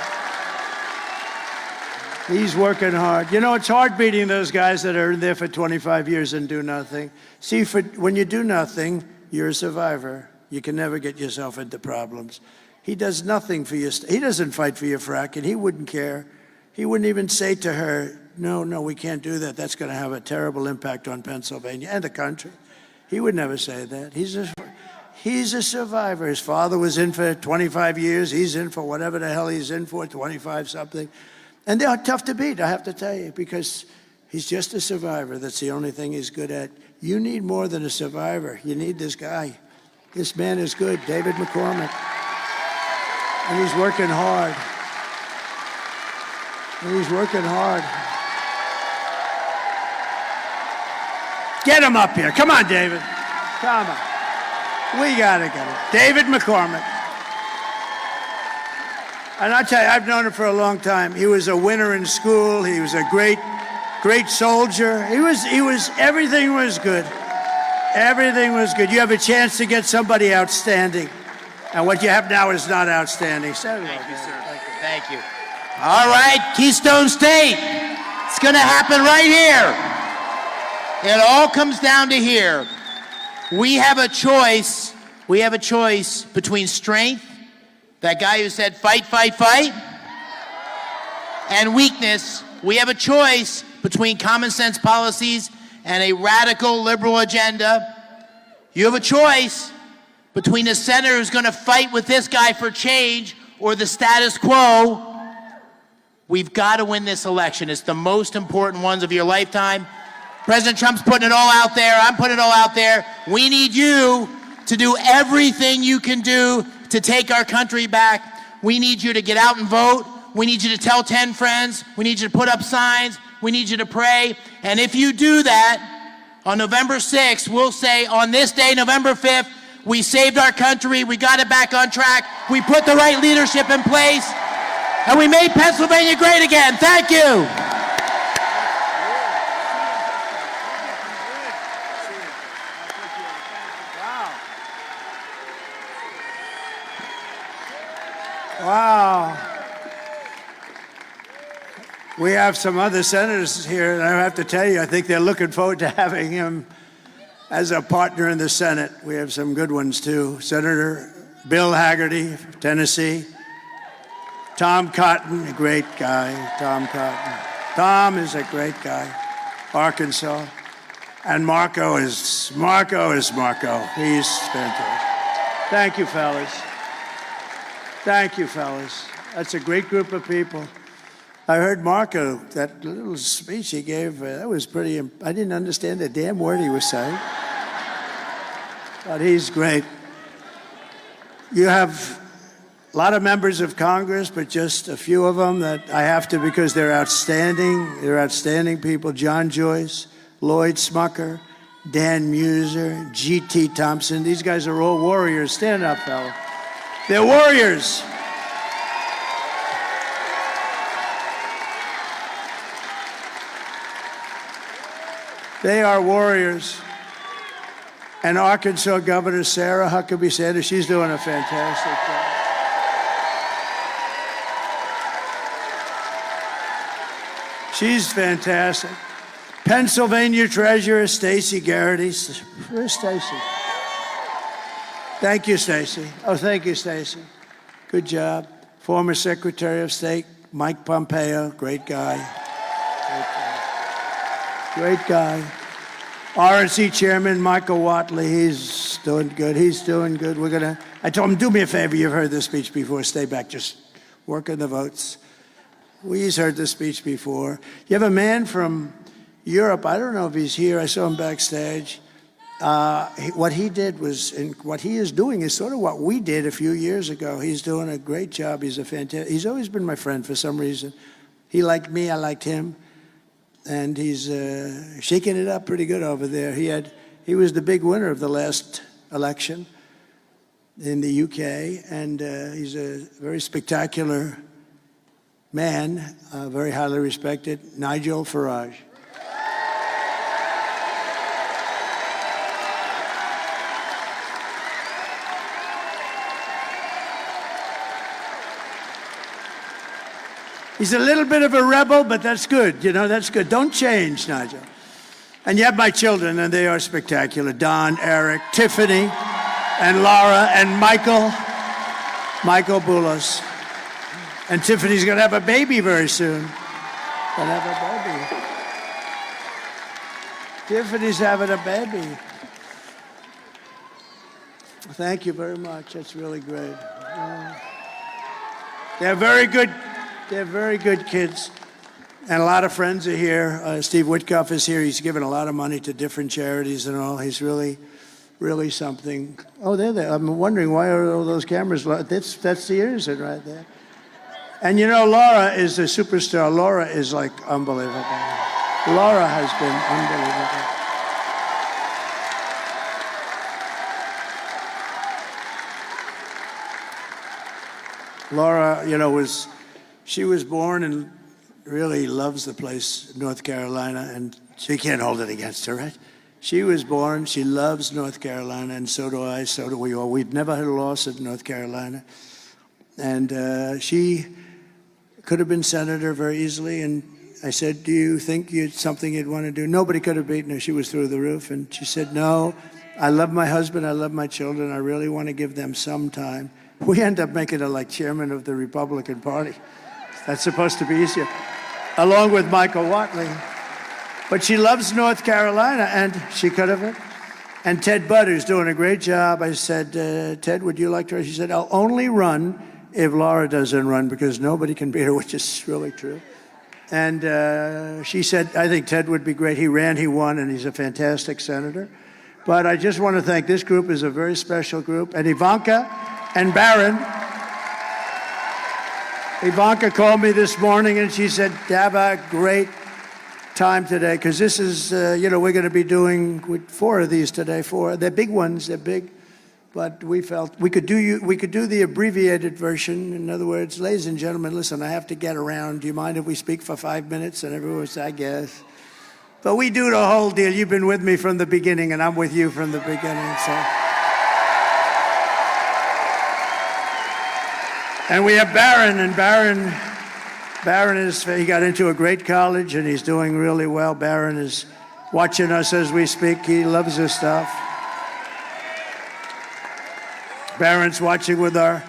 Speaker 1: He's working hard. It's hard beating those guys that are in there for 25 years and do nothing. See, when you do nothing, you're a survivor. You can never get yourself into problems. He does nothing for you. He doesn't fight for your fracking. He wouldn't care. He wouldn't even say to her, no, we can't do that. That's going to have a terrible impact on Pennsylvania and the country. He would never say that. He's a survivor. His father was in for 25 years. He's in for whatever the hell he's in for, 25 something. And they're tough to beat, I have to tell you, because he's just a survivor. That's the only thing he's good at. You need more than a survivor. You need this guy. This man is good, David McCormick. And he's working hard. Get him up here. Come on, David. Come on. We got to get it. David McCormick. And I'll tell you, I've known him for a long time. He was a winner in school. He was a great soldier. Everything was good. Everything was good. You have a chance to get somebody outstanding. And what you have now is not outstanding.
Speaker 3: Thank you, sir. Thank you. All right, Keystone State. It's going to happen right here. It all comes down to here. We have a choice. We have a choice between strength, that guy who said fight, fight, fight, and weakness. We have a choice between common sense policies and a radical liberal agenda. You have a choice between a senator who's going to fight with this guy for change or the status quo. We've got to win this election. It's the most important ones of your lifetime. President Trump's putting it all out there. I'm putting it all out there. We need you to do everything you can do to take our country back. We need you to get out and vote. We need you to tell 10 friends. We need you to put up signs. We need you to pray. And if you do that, on November 6th, we'll say on this day, November 5th, we saved our country. We got it back on track. We put the right leadership in place. And we made Pennsylvania great again. Thank you.
Speaker 1: Wow. We have some other senators here, and I have to tell you, I think they're looking forward to having him as a partner in the Senate. We have some good ones, too. Senator Bill Hagerty, Tennessee. Tom Cotton, a great guy, Tom Cotton. Tom is a great guy, Arkansas. And Marco is Marco. He's fantastic. Thank you, fellas. Thank you, fellas. That's a great group of people. I heard Marco, that little speech he gave, that was pretty, I didn't understand a damn word he was saying. But he's great. You have A lot of members of Congress, but just a few of them that I have to because they're outstanding. They're outstanding people. John Joyce, Lloyd Smucker, Dan Muser, G.T. Thompson. These guys are all warriors. Stand up, fella. They're warriors. They are warriors. And Arkansas Governor Sarah Huckabee Sanders, she's doing a fantastic job. She's fantastic. Pennsylvania Treasurer Stacey Garrity. Where's Stacey? Thank you, Stacey. Oh, thank you, Stacey. Good job. Former Secretary of State Mike Pompeo, great guy. Great guy. RNC Chairman Michael Watley, he's doing good. He's doing good. I told him, do me a favor. You've heard this speech before. Stay back. Just work on the votes. He's heard this speech before. You have a man from Europe. I don't know if he's here. I saw him backstage. What he did was, and what he is doing is sort of what we did a few years ago. He's doing a great job. He's always been my friend for some reason. He liked me. I liked him. And he's shaking it up pretty good over there. He was the big winner of the last election in the UK, and he's a very spectacular man, very highly respected, Nigel Farage. He's a little bit of a rebel, but that's good. You know, that's good. Don't change, Nigel. And you have my children, and they are spectacular. Don, Eric, Tiffany, and Laura, and Michael Boulos. And Tiffany's going to have a baby very soon. Going to have a baby. Tiffany's having a baby. Thank you very much. That's really great. They're very good. They're very good kids. And a lot of friends are here. Steve Witkoff is here. He's given a lot of money to different charities and all. He's really, really something. Oh, they're there. I'm wondering why are all those cameras? That's the innocent right there. And you know, Laura is a superstar. Laura is like unbelievable. Laura has been unbelievable. Laura, you know, she was born and really loves the place, North Carolina, and she can't hold it against her, right? She was born, she loves North Carolina, and so do I, so do we all. We've never had a loss at North Carolina. And she could have been senator very easily, and I said, do you think it's something you'd want to do? Nobody could have beaten her. She was through the roof, and she said, no, I love my husband, I love my children, I really want to give them some time. We end up making her like chairman of the Republican Party. That's supposed to be easier, along with Michael Watley. But she loves North Carolina, and she could have. And Ted Budd, who's doing a great job. I said, Ted, would you like to run? She said, I'll only run if Laura doesn't run, because nobody can beat her, which is really true. And she said, I think Ted would be great. He ran, he won, and he's a fantastic senator. But I just want to thank this group is a very special group. And Ivanka and Barron. Ivanka called me this morning and she said, Dava, great time today, because this is, you know, we're going to be doing 4 of these today. 4. They're big ones. They're big. But we felt we could do the abbreviated version. In other words, ladies and gentlemen, listen, I have to get around. Do you mind if we speak for 5 minutes? And everyone said, I guess. But we do the whole deal. You've been with me from the beginning, and I'm with you from the beginning. So. And we have Barron, and Barron he got into a great college, and he's doing really well. Barron is watching us as we speak. He loves his stuff. Barron's watching with our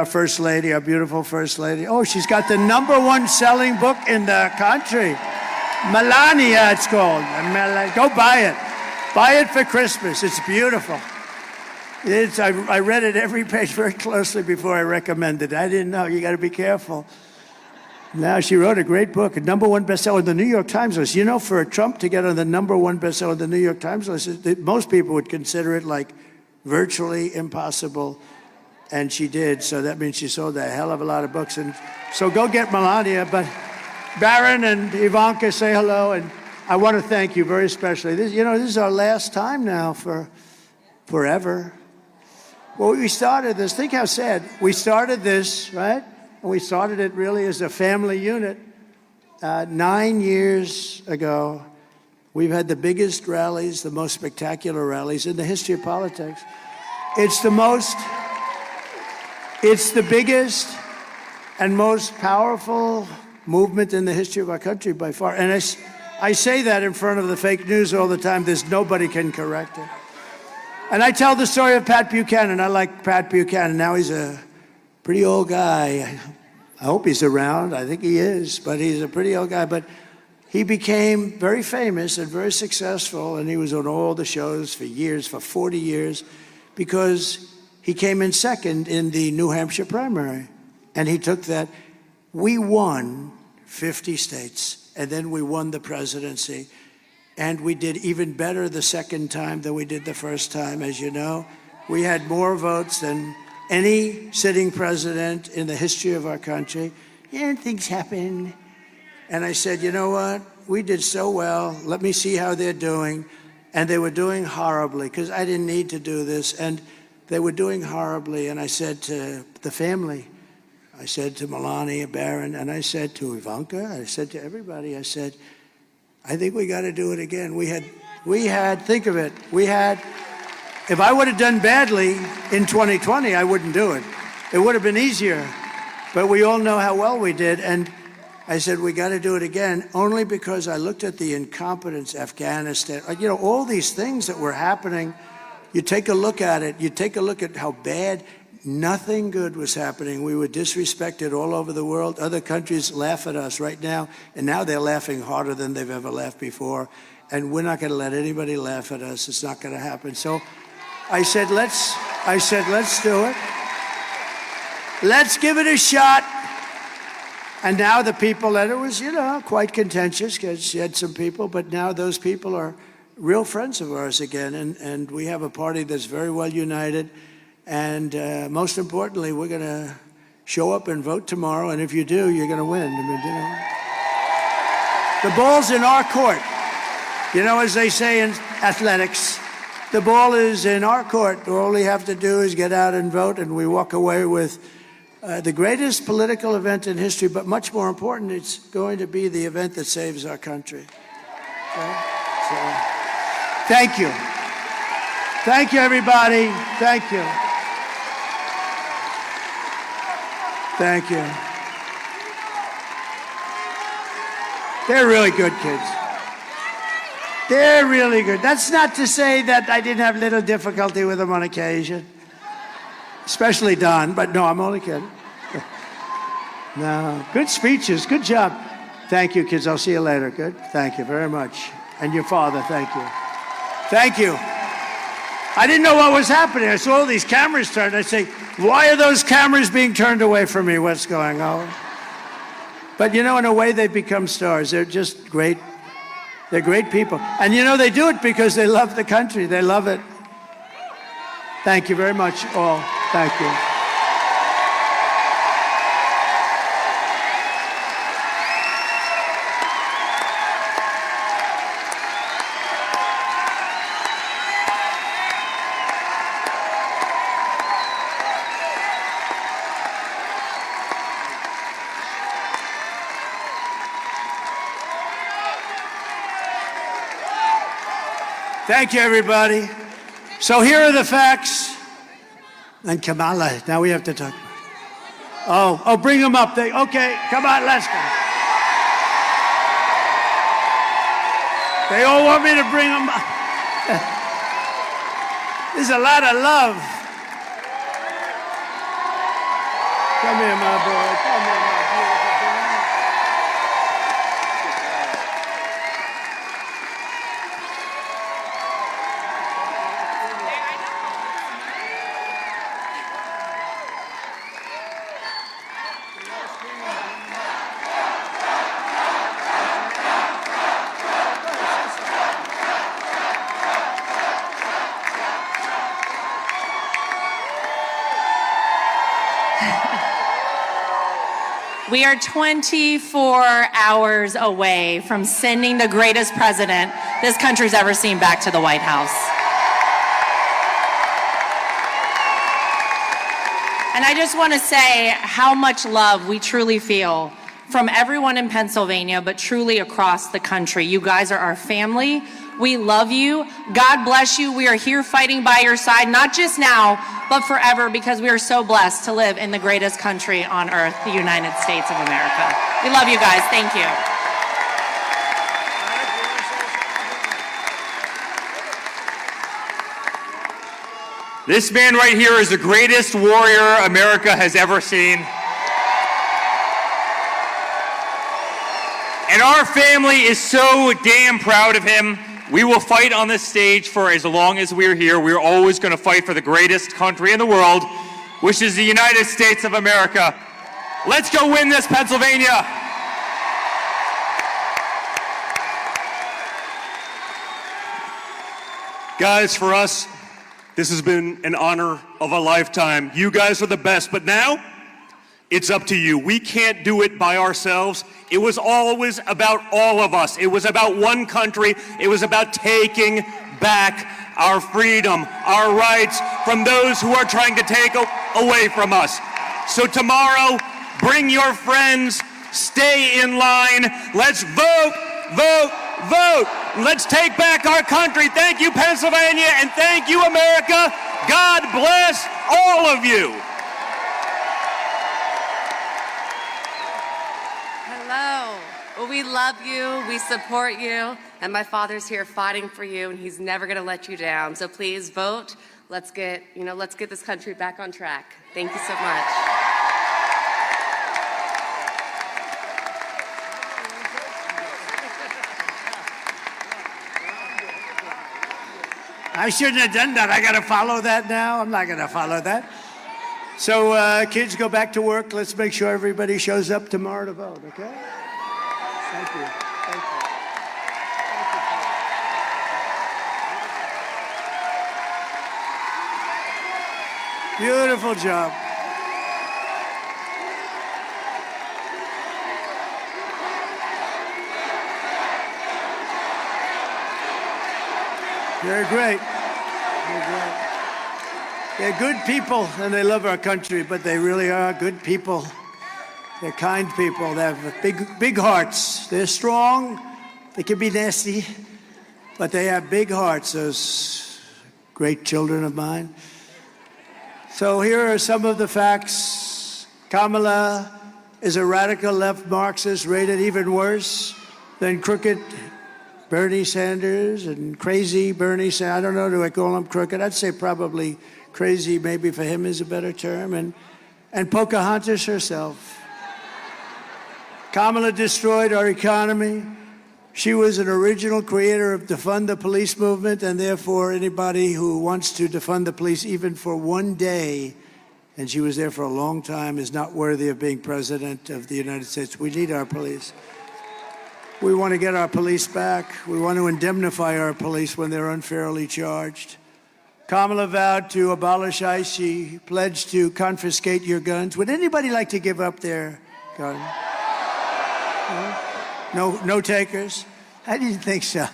Speaker 1: First Lady, our beautiful First Lady. Oh, she's got the #1 selling book in the country. Melania, it's called. Go buy it. Buy it for Christmas. It's beautiful. I read it every page very closely before I recommended it. I didn't know. You got to be careful. Now, she wrote a great book, a #1 bestseller on the New York Times list. You know, for Trump to get on the #1 bestseller on the New York Times list, most people would consider it like virtually impossible. And she did, so that means she sold a hell of a lot of books. And so go get Melania. But Barron and Ivanka, say hello. And I want to thank you very especially. This is our last time now for forever. Well, we started this. Think how sad. We started this, right? And we started it really as a family unit 9 years ago. We've had the biggest rallies, the most spectacular rallies in the history of politics. It's the biggest and most powerful movement in the history of our country by far. And I say that in front of the fake news all the time. There's nobody can correct it. And I tell the story of Pat Buchanan. I like Pat Buchanan. Now he's a pretty old guy. I hope he's around. I think he is, but he's a pretty old guy. But he became very famous and very successful, and he was on all the shows for years, for 40 years, because he came in second in the New Hampshire primary. And he took that. We won 50 states, and then we won the presidency. And we did even better the second time than we did the first time, as you know. We had more votes than any sitting president in the history of our country. Yeah, things happen. And I said, you know what? We did so well. Let me see how they're doing. And they were doing horribly, because I didn't need to do this. And they were doing horribly. And I said to the family, I said to Melania, Barron, and I said to Ivanka, I said to everybody, I said, I think we got to do it again. We had, think of it, if I would have done badly in 2020, I wouldn't do it. It would have been easier. But we all know how well we did. And I said, we got to do it again, only because I looked at the incompetence, Afghanistan, all these things that were happening. You take a look at it. You take a look at how bad. Nothing good was happening. We were disrespected all over the world. Other countries laugh at us right now, and now they're laughing harder than they've ever laughed before. And we're not going to let anybody laugh at us. It's not going to happen. So I said, let's do it. Let's give it a shot. And now the people, and it was, quite contentious, because you had some people, but now those people are real friends of ours again. And we have a party that's very well united. And most importantly, we're going to show up and vote tomorrow. And if you do, you're going to win. The ball's in our court. As they say in athletics, the ball is in our court. All we have to do is get out and vote, and we walk away with the greatest political event in history. But much more important, it's going to be the event that saves our country. Okay? So, thank you. Thank you, everybody. Thank you. Thank you. They're really good kids. They're really good. That's not to say that I didn't have little difficulty with them on occasion, especially Don, but no, I'm only kidding. No, good speeches, good job. Thank you, kids. I'll see you later. Good. Thank you very much. And your father, thank you. Thank you. I didn't know what was happening. I saw all these cameras turned. I say, why are those cameras being turned away from me? What's going on? But in a way, they've become stars. They're just great. They're great people. And they do it because they love the country. They love it. Thank you very much, all. Thank you. Thank you, everybody. So here are the facts. And Kamala, now we have to talk. Oh, bring them up. Okay, come on, let's go. They all want me to bring them up. There's a lot of love. Come here, my boy. Come here, my beautiful boy.
Speaker 4: We are 24 hours away from sending the greatest president this country's ever seen back to the White House. And I just want to say how much love we truly feel from everyone in Pennsylvania, but truly across the country. You guys are our family. We love you. God bless you. We are here fighting by your side, not just now, but forever, because we are so blessed to live in the greatest country on earth, the United States of America. We love you guys. Thank you.
Speaker 5: This man right here is the greatest warrior America has ever seen. And our family is so damn proud of him. We will fight on this stage for as long as we're here. We're always going to fight for the greatest country in the world, which is the United States of America. Let's go win this, Pennsylvania.
Speaker 6: Guys, for us, this has been an honor of a lifetime. You guys are the best, but now it's up to you. We can't do it by ourselves. It was always about all of us. It was about one country. It was about taking back our freedom, our rights from those who are trying to take away from us. So tomorrow, bring your friends, stay in line. Let's vote, vote, vote. Let's take back our country. Thank you, Pennsylvania, and thank you, America. God bless all of you.
Speaker 7: Hello. Well, we love you, we support you, and my father's here fighting for you, and he's never going to let you down. So please vote. Let's get this country back on track. Thank you so much.
Speaker 1: I shouldn't have done that. I got to follow that now. I'm not going to follow that. So kids, go back to work. Let's make sure everybody shows up tomorrow to vote, okay? Thank you. Thank you. Beautiful job. They're great. They're great. They're good people, and they love our country, but they really are good people. They're kind people. They have big hearts. They're strong. They can be nasty, but they have big hearts, those great children of mine. So here are some of the facts. Kamala is a radical left Marxist, rated even worse than crooked Bernie Sanders and crazy Bernie Sanders. I don't know, do I call him crooked? I'd say probably crazy, maybe for him is a better term. And Pocahontas herself. Kamala destroyed our economy. She was an original creator of defund the police movement, and therefore anybody who wants to defund the police even for one day, and she was there for a long time, is not worthy of being president of the United States. We need our police. We want to get our police back. We want to indemnify our police when they're unfairly charged. Kamala vowed to abolish ICE. She pledged to confiscate your guns. Would anybody like to give up their gun? No takers? I didn't think so.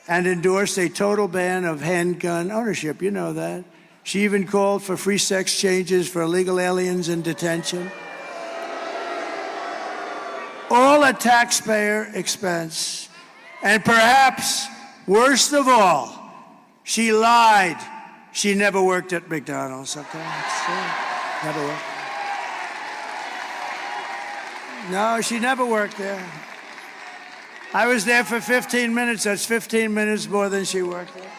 Speaker 1: And endorsed a total ban of handgun ownership. You know that. She even called for free sex changes for illegal aliens in detention. All at taxpayer expense. And perhaps, worst of all, she lied. She never worked at McDonald's. Okay? Never worked. No, she never worked there. I was there for 15 minutes. That's 15 minutes more than she worked there.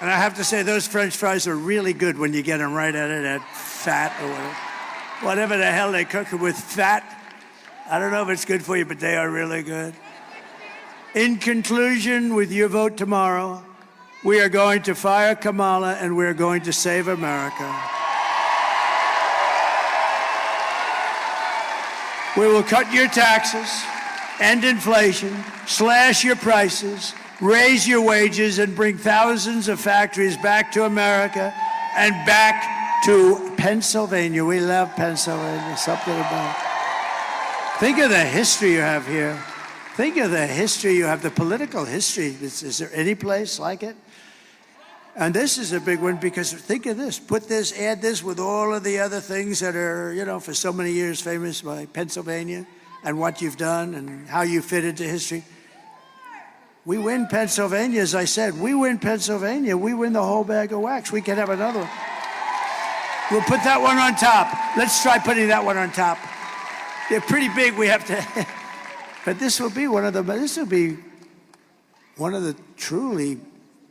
Speaker 1: And I have to say, those French fries are really good when you get them right out of that fat or whatever the hell they cook it with, fat. I don't know if it's good for you, but they are really good. In conclusion, with your vote tomorrow, we are going to fire Kamala and we are going to save America. We will cut your taxes, end inflation, slash your prices, raise your wages, and bring thousands of factories back to America and back to Pennsylvania. We love Pennsylvania, something about it. Think of the history you have here. Think of the history you have, the political history. Is there any place like it? And this is a big one because think of this. Put this, add this with all of the other things that are, you know, for so many years famous by Pennsylvania and what you've done and how you fit into history. We win Pennsylvania, as I said. We win Pennsylvania. We win the whole bag of wax. We can have another one. We'll put that one on top. Let's try putting that one on top. They're pretty big. We have to. But this will be one of the truly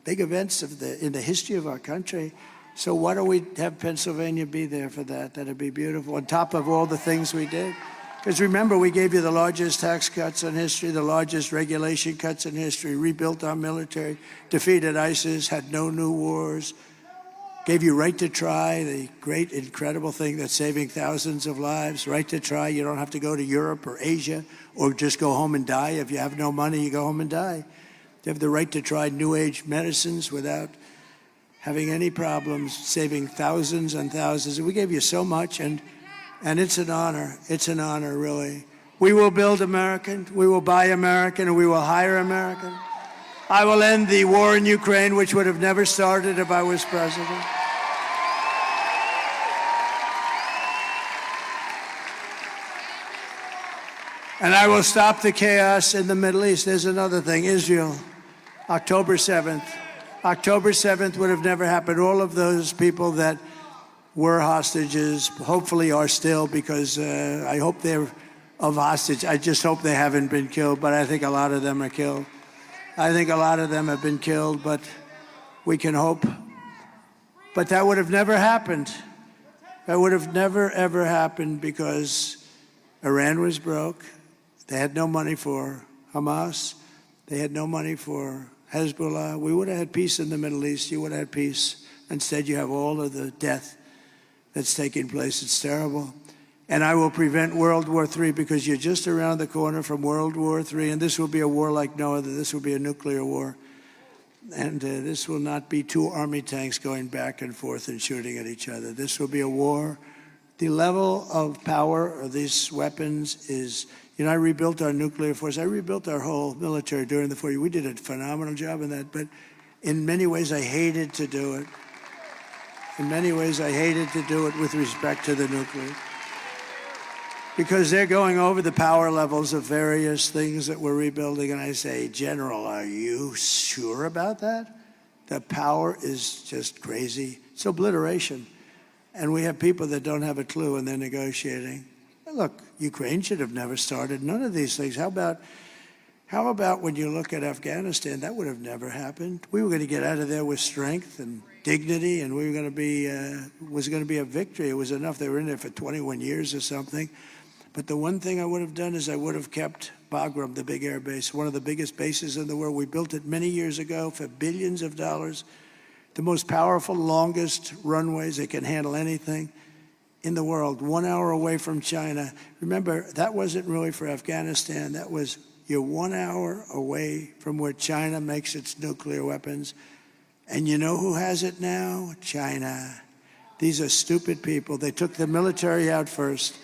Speaker 1: big events in the history of our country. So why don't we have Pennsylvania be there for that? That'd be beautiful. On top of all the things we did. Because remember, we gave you the largest tax cuts in history, the largest regulation cuts in history, rebuilt our military, defeated ISIS, had no new wars, gave you right to try, the great, incredible thing that's saving thousands of lives, right to try. You don't have to go to Europe or Asia or just go home and die. If you have no money, you go home and die. You have the right to try new age medicines without having any problems, saving thousands and thousands. We gave you so much, and it's an honor. It's an honor, really. We will build American, we will buy American, and we will hire American. I will end the war in Ukraine, which would have never started if I was president. And I will stop the chaos in the Middle East. There's another thing, Israel, October 7th. October 7th would have never happened. All of those people that were hostages, hopefully are still, because I hope they're of hostage. I just hope they haven't been killed, but I think a lot of them are killed. I think a lot of them have been killed, but we can hope. But that would have never happened. That would have never, ever happened because Iran was broke. They had no money for Hamas. They had no money for Hezbollah. We would have had peace in the Middle East. You would have had peace. Instead, you have all of the death that's taking place. It's terrible. And I will prevent World War III because you're just around the corner from World War III, and this will be a war like no other. This will be a nuclear war. And this will not be two army tanks going back and forth and shooting at each other. This will be a war. The level of power of these weapons is, you know, I rebuilt our nuclear force. I rebuilt our whole military during the 40 years. We did a phenomenal job in that, but in many ways I hated to do it. In many ways I hated to do it with respect to the nuclear. Because they're going over the power levels of various things that we're rebuilding. And I say, General, are you sure about that? The power is just crazy. It's obliteration. And we have people that don't have a clue and they're negotiating. Look, Ukraine should have never started none of these things. How about when you look at Afghanistan? That would have never happened. We were going to get out of there with strength and dignity, and we were going to be, was going to be a victory. It was enough. They were in there for 21 years or something. But the one thing I would have done is I would have kept Bagram, the big air base, one of the biggest bases in the world. We built it many years ago for billions of dollars. The most powerful, longest runways. They can handle anything in the world. 1 hour away from China. Remember, that wasn't really for Afghanistan. That was, you're 1 hour away from where China makes its nuclear weapons. And you know who has it now? China. These are stupid people. They took the military out first.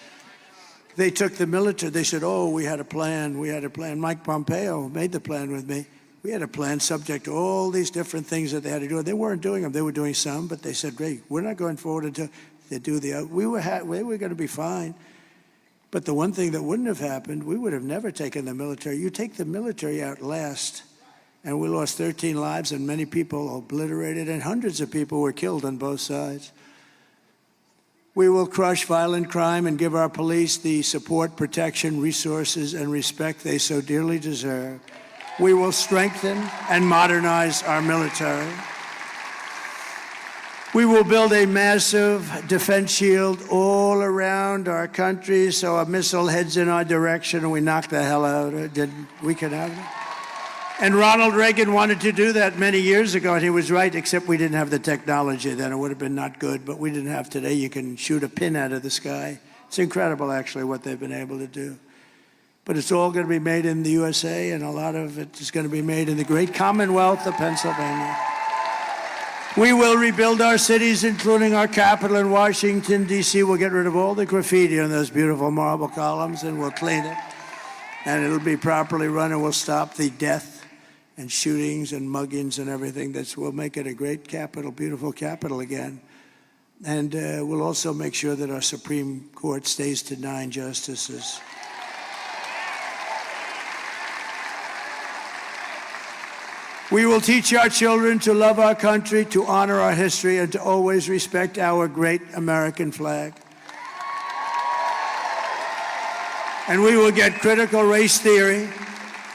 Speaker 1: They took the military. They said, oh, we had a plan. We had a plan. Mike Pompeo made the plan with me. We had a plan subject to all these different things that they had to do. They weren't doing them. They were doing some, but they said, great, we're not going forward until they do the other. We were going to be fine. But the one thing that wouldn't have happened, we would have never taken the military. You take the military out last, and we lost 13 lives, and many people obliterated, and hundreds of people were killed on both sides. We will crush violent crime and give our police the support, protection, resources, and respect they so dearly deserve. We will strengthen and modernize our military. We will build a massive defense shield all around our country so a missile heads in our direction and we knock the hell out of it. We can have it. And Ronald Reagan wanted to do that many years ago, and he was right, except we didn't have the technology then. It would have been not good, but we didn't have today. You can shoot a pin out of the sky. It's incredible, actually, what they've been able to do. But it's all going to be made in the USA, and a lot of it is going to be made in the great Commonwealth of Pennsylvania. We will rebuild our cities, including our capital in Washington, D.C. We'll get rid of all the graffiti on those beautiful marble columns, and we'll clean it. And it'll be properly run, and we'll stop the death and shootings and muggings and everything. We'll make it a great capital, beautiful capital again. And we'll also make sure that our Supreme Court stays to 9 justices. We will teach our children to love our country, to honor our history, and to always respect our great American flag. And we will get critical race theory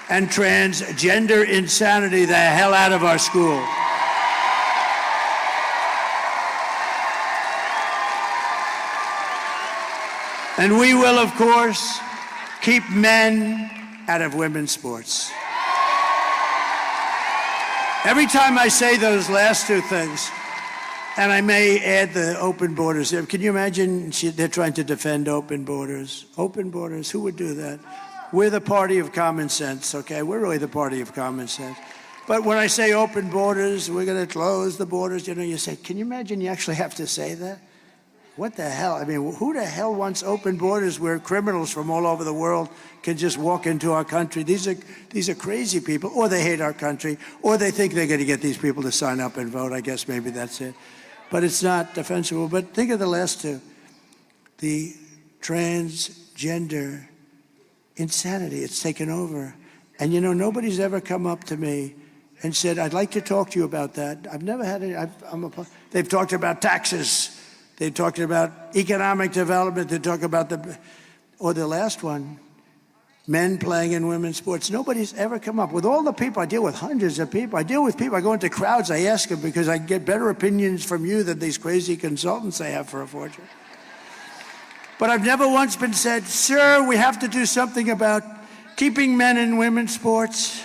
Speaker 1: and transgender insanity the hell out of our school. And we will, of course, keep men out of women's sports. Every time I say those last two things, and I may add the open borders. Can you imagine they're trying to defend open borders? Open borders, who would do that? We're the party of common sense, okay? We're really the party of common sense. But when I say open borders, we're going to close the borders, you say, can you imagine you actually have to say that? What the hell? I mean, who the hell wants open borders where criminals from all over the world can just walk into our country? These are crazy people, or they hate our country, or they think they're going to get these people to sign up and vote. I guess maybe that's it. But it's not defensible. But think of the last two. The transgender insanity. It's taken over. And nobody's ever come up to me and said, I'd like to talk to you about that. I've never had any. They've talked about taxes. They talked about economic development. They talk about the last one, men playing in women's sports. Nobody's ever come up. With all the people, I deal with hundreds of people. I deal with people. I go into crowds. I ask them because I get better opinions from you than these crazy consultants I have for a fortune. But I've never once been said, sir, we have to do something about keeping men in women's sports.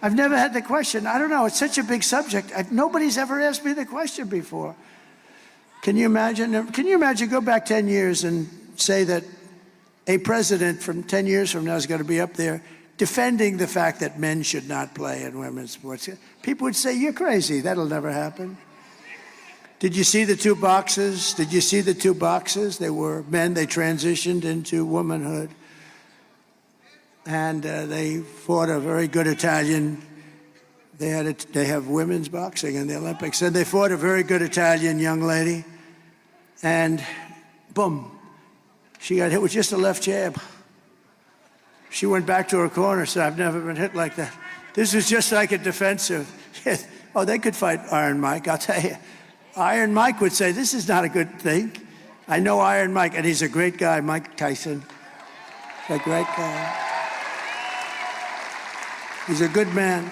Speaker 1: I've never had the question. I don't know. It's such a big subject. Nobody's ever asked me the question before. Can you imagine? Go back 10 years and say that a president from 10 years from now is going to be up there defending the fact that men should not play in women's sports. People would say, you're crazy. That'll never happen. Did you see the two boxes? Did you see the two boxes? They were men. They transitioned into womanhood. And they fought a very good Italian. They have women's boxing in the Olympics. And they fought a very good Italian young lady. And boom, she got hit with just a left jab. She went back to her corner, said, I've never been hit like that. This was just like a defensive. Oh, they could fight Iron Mike, I'll tell you. Iron Mike would say, this is not a good thing. I know Iron Mike, and he's a great guy, Mike Tyson. A great guy. He's a good man.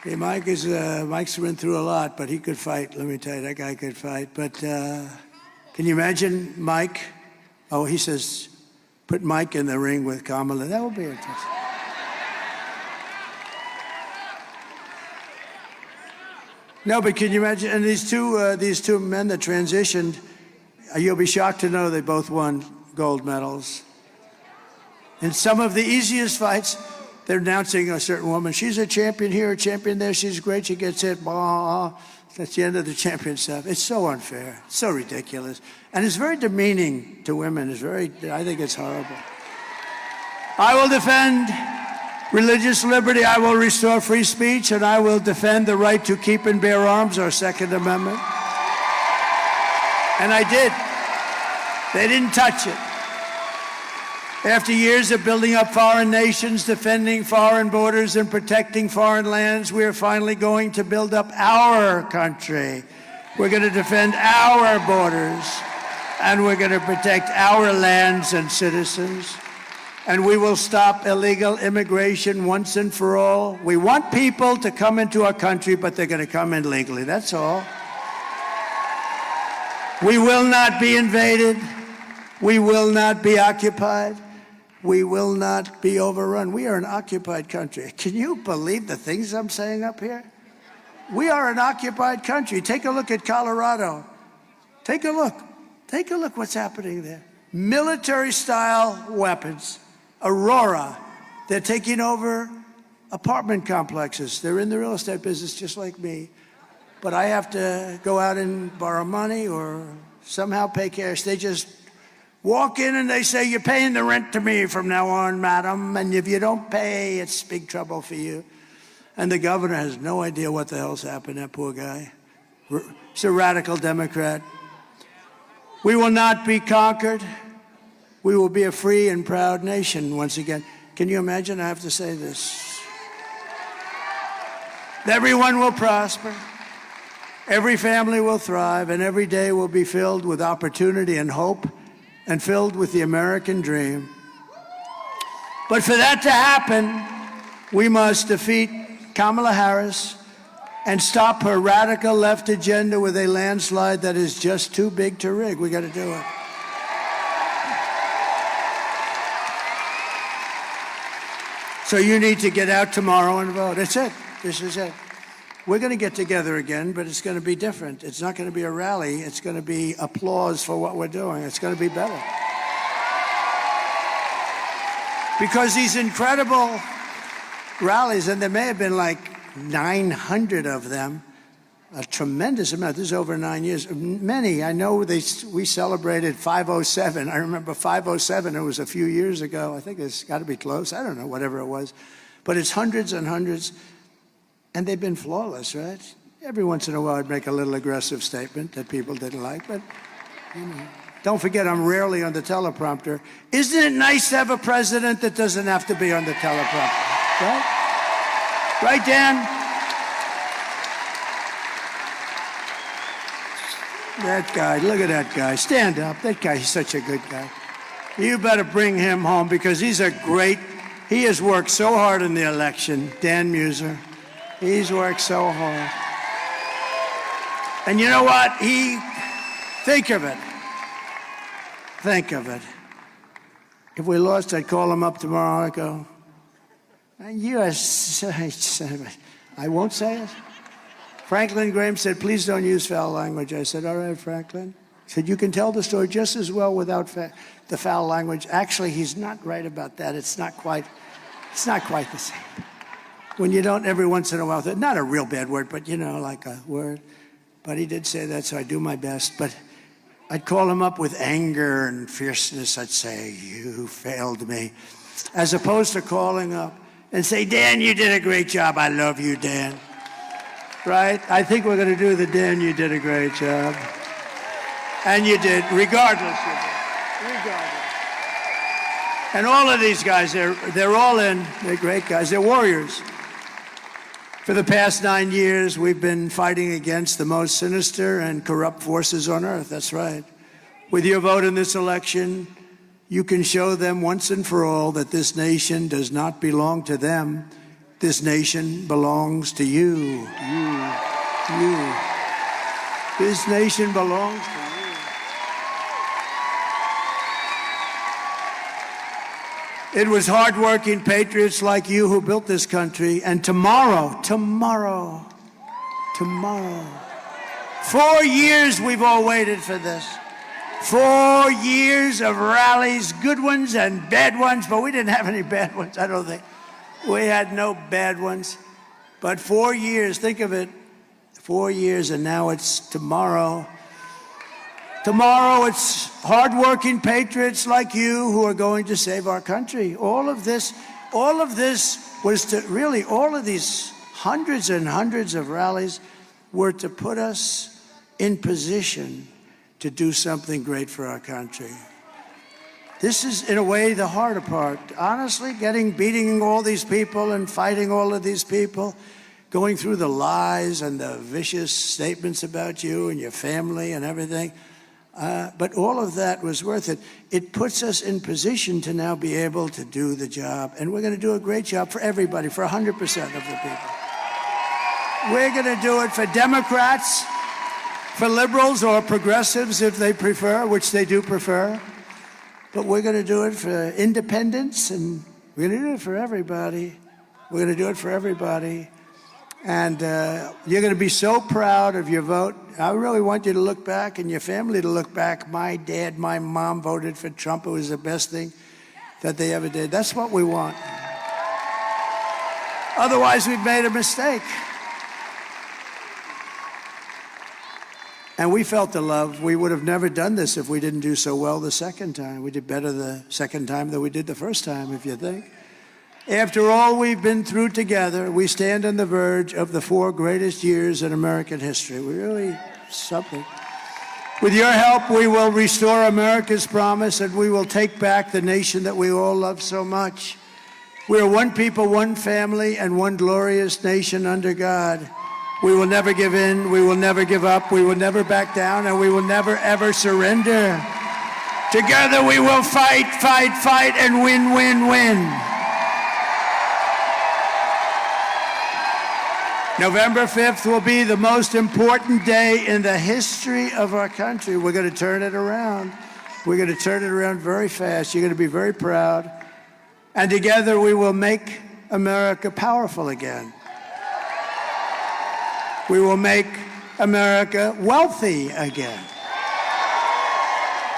Speaker 1: Hey, Mike's been through a lot, but he could fight. Let me tell you, that guy could fight. But can you imagine Mike? Oh, he says, put Mike in the ring with Kamala. That would be interesting. No, but can you imagine? And these two men that transitioned, you'll be shocked to know they both won gold medals. In some of the easiest fights, they're announcing a certain woman. She's a champion here, a champion there. She's great. She gets hit. Blah. That's the end of the champion stuff. It's so unfair. It's so ridiculous. And it's very demeaning to women. I think it's horrible. I will defend religious liberty. I will restore free speech. And I will defend the right to keep and bear arms, our Second Amendment. And I did. They didn't touch it. After years of building up foreign nations, defending foreign borders, and protecting foreign lands, we are finally going to build up our country. We're going to defend our borders, and we're going to protect our lands and citizens. And we will stop illegal immigration once and for all. We want people to come into our country, but they're going to come in legally. That's all. We will not be invaded. We will not be occupied. We will not be overrun. We are an occupied country. Can you believe the things I'm saying up here? We are an occupied country. Take a look at Colorado. Take a look. Take a look what's happening there. Military-style weapons. Aurora. They're taking over apartment complexes. They're in the real estate business just like me. but I have to go out and borrow money or somehow pay cash. They just walk in and they say, you're paying the rent to me from now on, madam, and if you don't pay, it's big trouble for you. And the governor has no idea what the hell's happened, that poor guy. He's a radical Democrat. We will not be conquered. We will be a free and proud nation once again. Can you imagine? I have to say this. Everyone will prosper. Every family will thrive, and every day will be filled with opportunity and hope and filled with the American dream. But for that to happen, we must defeat Kamala Harris and stop her radical left agenda with a landslide that is just too big to rig. We got to do it. So you need to get out tomorrow and vote. That's it. This is it. We're going to get together again, but it's going to be different. It's not going to be a rally. It's going to be applause for what we're doing. It's going to be better. Because these incredible rallies, and there may have been like 900 of them, a tremendous amount. This is over 9 years. Many, I know we celebrated 507. I remember 507, it was a few years ago. I think it's got to be close. I don't know, whatever it was. But it's hundreds and hundreds. And they've been flawless, right? Every once in a while, I'd make a little aggressive statement that people didn't like, but you know. Don't forget, I'm rarely on the teleprompter. Isn't it nice to have a president that doesn't have to be on the teleprompter, right? Right, Dan? That guy, look at that guy. Stand up. That guy, he's such a good guy. You better bring him home because he has worked so hard in the election, Dan Muser. He's worked so hard. And you know what? Think of it. Think of it. If we lost, I'd call him up tomorrow. I'd go, I won't say it. Franklin Graham said, please don't use foul language. I said, all right, Franklin. He said, you can tell the story just as well without the foul language. Actually, he's not right about that. It's not quite the same. When you don't every once in a while, not a real bad word, but you know, like a word. But he did say that, so I do my best. But I'd call him up with anger and fierceness. I'd say, you failed me. As opposed to calling up and say, Dan, you did a great job. I love you, Dan. Right? I think we're going to do the Dan, you did a great job. And you did, regardless. You did. Regardless. And all of these guys, they're all in. They're great guys. They're warriors. For the past 9 years, we've been fighting against the most sinister and corrupt forces on earth. That's right. With your vote in this election, you can show them once and for all that this nation does not belong to them. This nation belongs to you. You. This nation belongs to you. It was hardworking patriots like you who built this country. And tomorrow, 4 years we've all waited for this. 4 years of rallies, good ones and bad ones, but we didn't have any bad ones, I don't think. We had no bad ones. But 4 years, think of it, 4 years, and now it's tomorrow. Tomorrow, it's hardworking patriots like you who are going to save our country. All of this was to really, all of these hundreds and hundreds of rallies were to put us in position to do something great for our country. This is, in a way, the harder part. Honestly, beating all these people and fighting all of these people, going through the lies and the vicious statements about you and your family and everything. But all of that was worth it. It puts us in position to now be able to do the job. And we're going to do a great job for everybody, for 100% of the people. We're going to do it for Democrats, for liberals or progressives if they prefer, which they do prefer. But we're going to do it for independents, and we're going to do it for everybody. We're going to do it for everybody. And you're going to be so proud of your vote. I really want you to look back and your family to look back. My dad, my mom voted for Trump. It was the best thing that they ever did. That's what we want. Otherwise, we've made a mistake. And we felt the love. We would have never done this if we didn't do so well the second time. We did better the second time than we did the first time, if you think. After all we've been through together, we stand on the verge of the 4 greatest years in American history. We really, something. With your help, we will restore America's promise, and we will take back the nation that we all love so much. We are one people, one family, and one glorious nation under God. We will never give in, we will never give up, we will never back down, and we will never, ever surrender. Together we will fight, fight, fight, and win, win, win. November 5th will be the most important day in the history of our country. We're going to turn it around. We're going to turn it around very fast. You're going to be very proud. And together we will make America powerful again. We will make America wealthy again.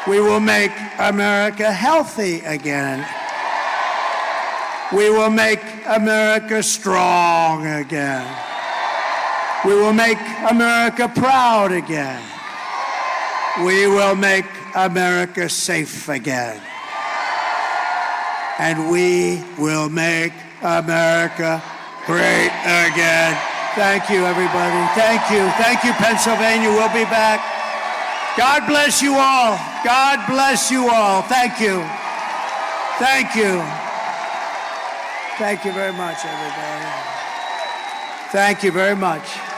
Speaker 1: We will make America healthy again. We will make America strong again. We will make America proud again. We will make America safe again. And we will make America great again. Thank you, everybody. Thank you. Thank you, Pennsylvania. We'll be back. God bless you all. God bless you all. Thank you. Thank you. Thank you very much, everybody. Thank you very much.